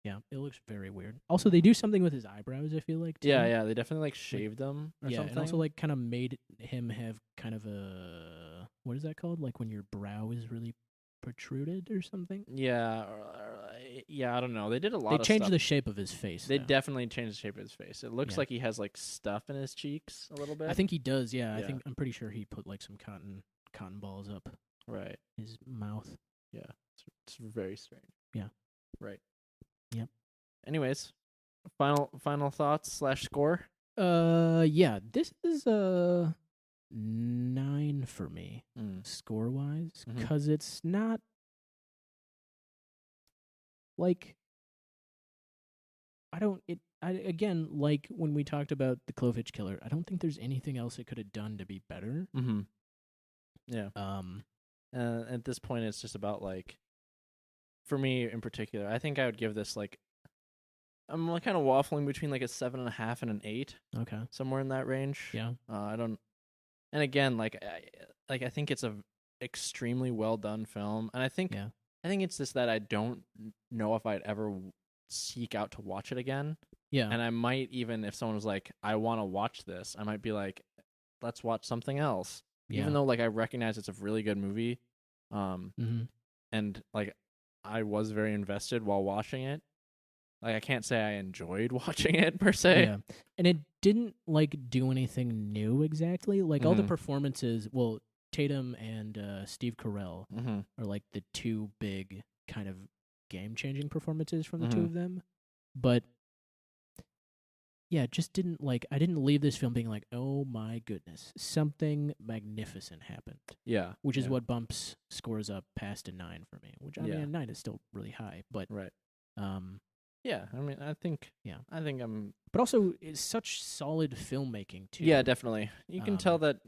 Speaker 2: Yeah, it looks very weird. Also, they do something with his eyebrows, I feel like, too.
Speaker 1: Yeah, they definitely like shaved them or something.
Speaker 2: And also like kind of made him have kind of a what is that called? Like when your brow is really protruded or something?
Speaker 1: Yeah, I don't know. They did a lot
Speaker 2: They
Speaker 1: of
Speaker 2: changed
Speaker 1: stuff.
Speaker 2: the shape of his face.
Speaker 1: They definitely changed the shape of his face. It looks like he has like stuff in his cheeks a little bit.
Speaker 2: I think he does, yeah. I'm pretty sure he put like some cotton balls up.
Speaker 1: Right.
Speaker 2: His mouth.
Speaker 1: Yeah. It's very strange.
Speaker 2: Yeah.
Speaker 1: Right.
Speaker 2: Yep.
Speaker 1: Anyways, final thoughts / score?
Speaker 2: Yeah, this is a 9 for me, score-wise, because it's not like again, like when we talked about the Clovitch Killer, I don't think there's anything else it could have done to be better.
Speaker 1: Yeah. At this point, it's just about like, for me in particular, I think I would give this like, I'm like kind of waffling between like a 7.5 and an 8.
Speaker 2: Okay.
Speaker 1: Somewhere in that range.
Speaker 2: Yeah.
Speaker 1: And again, like I think it's a extremely well done film, and I think it's just that I don't know if I'd ever seek out to watch it again.
Speaker 2: Yeah.
Speaker 1: And I might even, if someone was like, I want to watch this, I might be like, let's watch something else. Yeah. Even though like I recognize it's a really good movie, and like I was very invested while watching it. Like I can't say I enjoyed watching it per se.
Speaker 2: Yeah. And it didn't like do anything new exactly. Like all the performances, well, Tatum and Steve Carell are like the two big kind of game-changing performances from the two of them. But yeah, it just didn't like, I didn't leave this film being like, oh my goodness, something magnificent happened.
Speaker 1: Yeah.
Speaker 2: Which is what bumps scores up past a 9 for me, which I mean, a 9 is still really high, but
Speaker 1: right. Yeah, I mean, I think I'm...
Speaker 2: But also, it's such solid filmmaking, too.
Speaker 1: Yeah, definitely. You can tell that,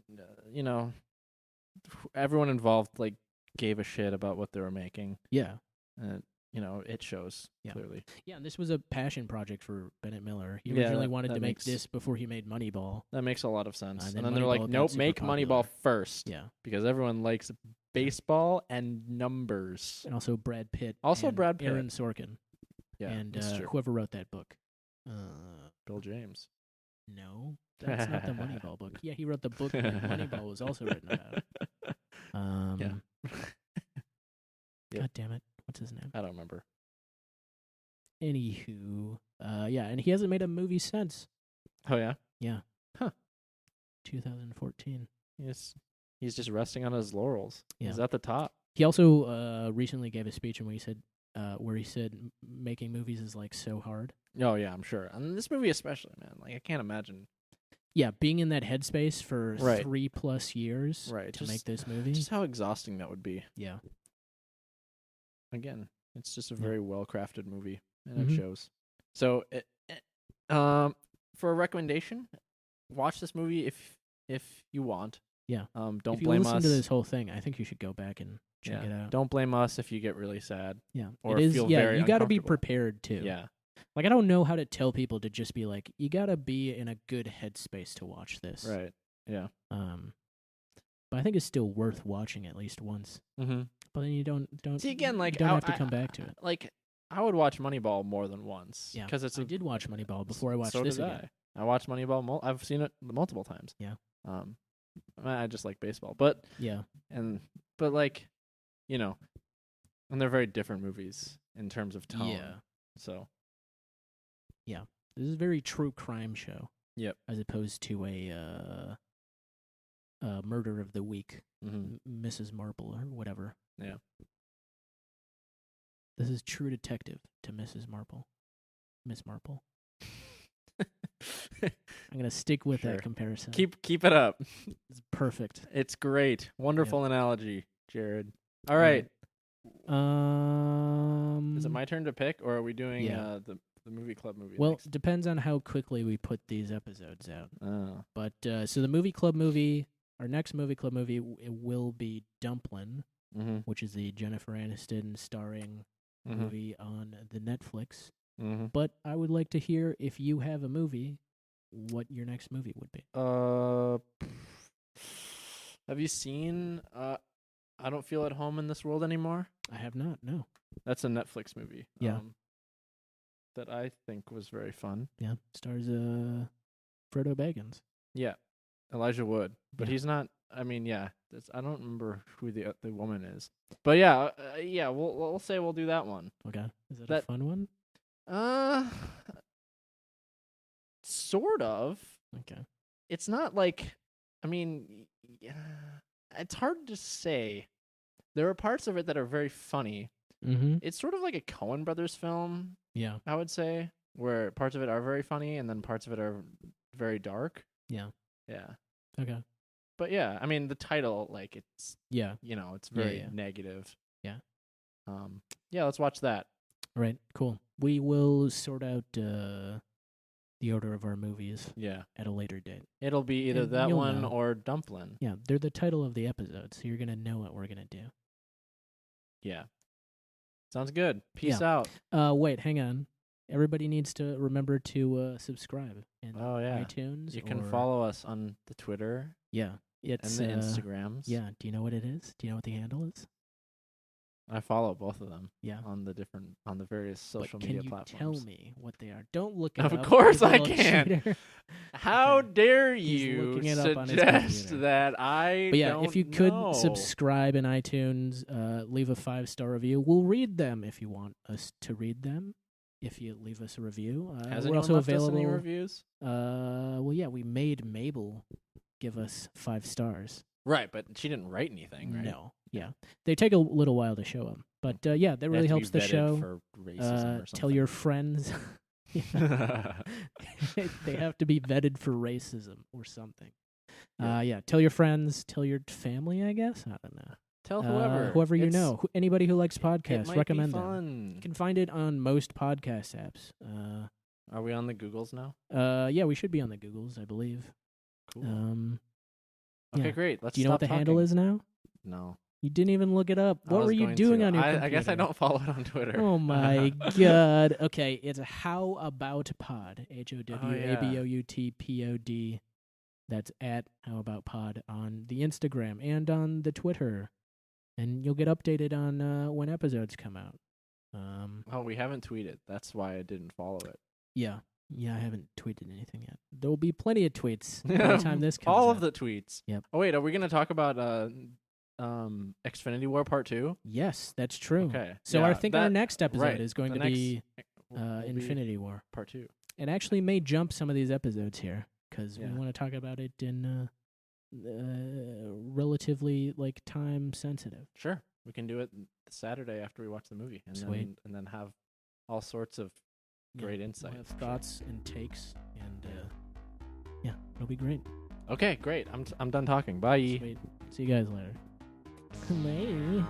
Speaker 1: everyone involved, like, gave a shit about what they were making.
Speaker 2: Yeah.
Speaker 1: It shows, clearly.
Speaker 2: Yeah, and this was a passion project for Bennett Miller. He originally wanted to make this before he made Moneyball.
Speaker 1: That makes a lot of sense. And then they're like, nope, make Moneyball first.
Speaker 2: Yeah.
Speaker 1: Because everyone likes baseball and numbers.
Speaker 2: And also Brad Pitt.
Speaker 1: Brad Pitt.
Speaker 2: Aaron Sorkin.
Speaker 1: Yeah,
Speaker 2: and whoever wrote that book.
Speaker 1: Bill James.
Speaker 2: No, that's not the Moneyball book. Yeah, he wrote the book that Moneyball was also written about.
Speaker 1: Yeah.
Speaker 2: God damn it. What's his name?
Speaker 1: I don't remember.
Speaker 2: Anywho, yeah, and he hasn't made a movie since.
Speaker 1: Oh, yeah?
Speaker 2: Yeah.
Speaker 1: Huh.
Speaker 2: 2014.
Speaker 1: He's just resting on his laurels.
Speaker 2: Yeah.
Speaker 1: He's at the top.
Speaker 2: He also recently gave a speech where he said making movies is like so hard.
Speaker 1: Oh, yeah, I'm sure. And this movie especially, man. Like, I can't imagine.
Speaker 2: Yeah, being in that headspace for
Speaker 1: Right.
Speaker 2: 3+ years to make this movie.
Speaker 1: Just how exhausting that would be.
Speaker 2: Yeah.
Speaker 1: Again, it's just a very well-crafted movie, and
Speaker 2: Mhm.
Speaker 1: it shows. So, for a recommendation, watch this movie if you want.
Speaker 2: Yeah.
Speaker 1: Don't
Speaker 2: if you
Speaker 1: blame
Speaker 2: listen
Speaker 1: us.
Speaker 2: to this whole thing, I think you should go back and check it out.
Speaker 1: Don't blame us if you get really sad.
Speaker 2: Yeah.
Speaker 1: Or
Speaker 2: it is.
Speaker 1: feel
Speaker 2: Yeah,
Speaker 1: very
Speaker 2: you got to be
Speaker 1: uncomfortable.
Speaker 2: prepared too.
Speaker 1: Yeah.
Speaker 2: Like, I don't know how to tell people to just be like, you got to be in a good headspace to watch this.
Speaker 1: Right. Yeah.
Speaker 2: But I think it's still worth watching at least once.
Speaker 1: Mm-hmm.
Speaker 2: But then you don't
Speaker 1: See, again, like,
Speaker 2: you don't have to come back to it.
Speaker 1: Like, I would watch Moneyball more than once.
Speaker 2: Yeah,
Speaker 1: because
Speaker 2: I did watch Moneyball before I watched
Speaker 1: so
Speaker 2: this
Speaker 1: did
Speaker 2: again.
Speaker 1: I watched Moneyball. I've seen it multiple times.
Speaker 2: Yeah.
Speaker 1: I just like baseball, but
Speaker 2: Yeah.
Speaker 1: like, you know, and they're very different movies in terms of tone.
Speaker 2: Yeah.
Speaker 1: So.
Speaker 2: Yeah. This is a very true crime show.
Speaker 1: Yep.
Speaker 2: As opposed to a murder of the week, Mrs. Marple or whatever.
Speaker 1: Yeah.
Speaker 2: This is True Detective to Mrs. Marple. Miss Marple. I'm gonna stick with that comparison.
Speaker 1: Keep it up.
Speaker 2: It's perfect.
Speaker 1: It's great. Wonderful analogy, Jared. All right. Is it my turn to pick, or are we doing the movie club movie?
Speaker 2: Well,
Speaker 1: next?
Speaker 2: depends on how quickly we put these episodes out.
Speaker 1: Oh.
Speaker 2: But so the movie club movie, our next movie club movie, it will be Dumplin', which is the Jennifer Aniston starring movie on the Netflix. But I would like to hear, if you have a movie, what your next movie would be.
Speaker 1: Have you seen I Don't Feel at Home in This World Anymore?
Speaker 2: I have not, no.
Speaker 1: That's a Netflix movie.
Speaker 2: Yeah.
Speaker 1: That I think was very fun.
Speaker 2: Yeah, stars Frodo Baggins.
Speaker 1: Yeah, Elijah Wood. But he's not, I mean, I don't remember who the woman is. But we'll say we'll do that one.
Speaker 2: Okay. Is that a fun one?
Speaker 1: Sort of.
Speaker 2: Okay.
Speaker 1: It's not like, I mean, it's hard to say. There are parts of it that are very funny. It's sort of like a Coen Brothers film.
Speaker 2: Yeah.
Speaker 1: I would say, where parts of it are very funny and then parts of it are very dark.
Speaker 2: Yeah.
Speaker 1: Yeah.
Speaker 2: Okay.
Speaker 1: But yeah, I mean, the title, like, it's, it's very negative.
Speaker 2: Yeah.
Speaker 1: Let's watch that.
Speaker 2: All right, cool. We will sort out the order of our movies at a later date.
Speaker 1: It'll be either that one or Dumplin'.
Speaker 2: Yeah, they're the title of the episode, so you're going to know what we're going to do.
Speaker 1: Yeah. Sounds good. Peace out.
Speaker 2: Wait, hang on. Everybody needs to remember to subscribe in iTunes.
Speaker 1: You can follow us on the Twitter.
Speaker 2: Yeah. It's,
Speaker 1: and the Instagrams.
Speaker 2: Yeah. Do you know what it is? Do you know what the handle is?
Speaker 1: I follow both of them.
Speaker 2: Yeah.
Speaker 1: On the various social media platforms.
Speaker 2: Can you tell me what they are? Don't look it up.
Speaker 1: Of course I can. How dare you suggest that I
Speaker 2: But yeah,
Speaker 1: don't
Speaker 2: if you could subscribe in iTunes, leave a 5-star review. We'll read them if you want us to read them. If you leave us a review.
Speaker 1: Has
Speaker 2: we're also
Speaker 1: left
Speaker 2: available.
Speaker 1: Us any reviews?
Speaker 2: We made Mabel give us 5 stars.
Speaker 1: Right, but she didn't write anything, right?
Speaker 2: No. Yeah. They take a little while to show up. But that really helps the show.
Speaker 1: For racism or
Speaker 2: tell your friends. They have to be vetted for racism or something. Tell your friends, tell your family, I guess. I don't know.
Speaker 1: Tell whoever.
Speaker 2: Whoever you know. Anybody who likes podcasts, recommend
Speaker 1: them.
Speaker 2: You can find it on most podcast apps.
Speaker 1: Are we on the Googles now?
Speaker 2: Yeah, we should be on the Googles, I believe.
Speaker 1: Cool. Okay, great.
Speaker 2: Do you know what the handle is now?
Speaker 1: No.
Speaker 2: You didn't even look it up. What were you doing on your computer?
Speaker 1: I guess I don't follow it on Twitter.
Speaker 2: Oh, my God. Okay, it's How About Pod. HOWABOUTPOD. That's at How About Pod on the Instagram and on the Twitter. And you'll get updated on when episodes come out.
Speaker 1: We haven't tweeted. That's why I didn't follow it.
Speaker 2: Yeah. Yeah, I haven't tweeted anything yet. There will be plenty of tweets by the time this comes
Speaker 1: All
Speaker 2: out.
Speaker 1: of the tweets.
Speaker 2: Yep.
Speaker 1: Oh wait, are we gonna talk about Xfinity War Part 2?
Speaker 2: Yes, that's true.
Speaker 1: Okay.
Speaker 2: So
Speaker 1: Yeah,
Speaker 2: I think our next episode
Speaker 1: right.
Speaker 2: is going
Speaker 1: The
Speaker 2: to
Speaker 1: next
Speaker 2: be
Speaker 1: will be
Speaker 2: Infinity War.
Speaker 1: Part 2.
Speaker 2: It actually may jump some of these episodes here because we
Speaker 1: Yeah.
Speaker 2: want to talk about it in relatively like time sensitive.
Speaker 1: Sure. We can do it Saturday after we watch the movie, and
Speaker 2: Sweet.
Speaker 1: then have all sorts of great
Speaker 2: We'll
Speaker 1: insight.
Speaker 2: have thoughts and takes, and yeah, it'll be great.
Speaker 1: Okay, great. I'm done talking. Bye.
Speaker 2: Sweet. See you guys later. Bye.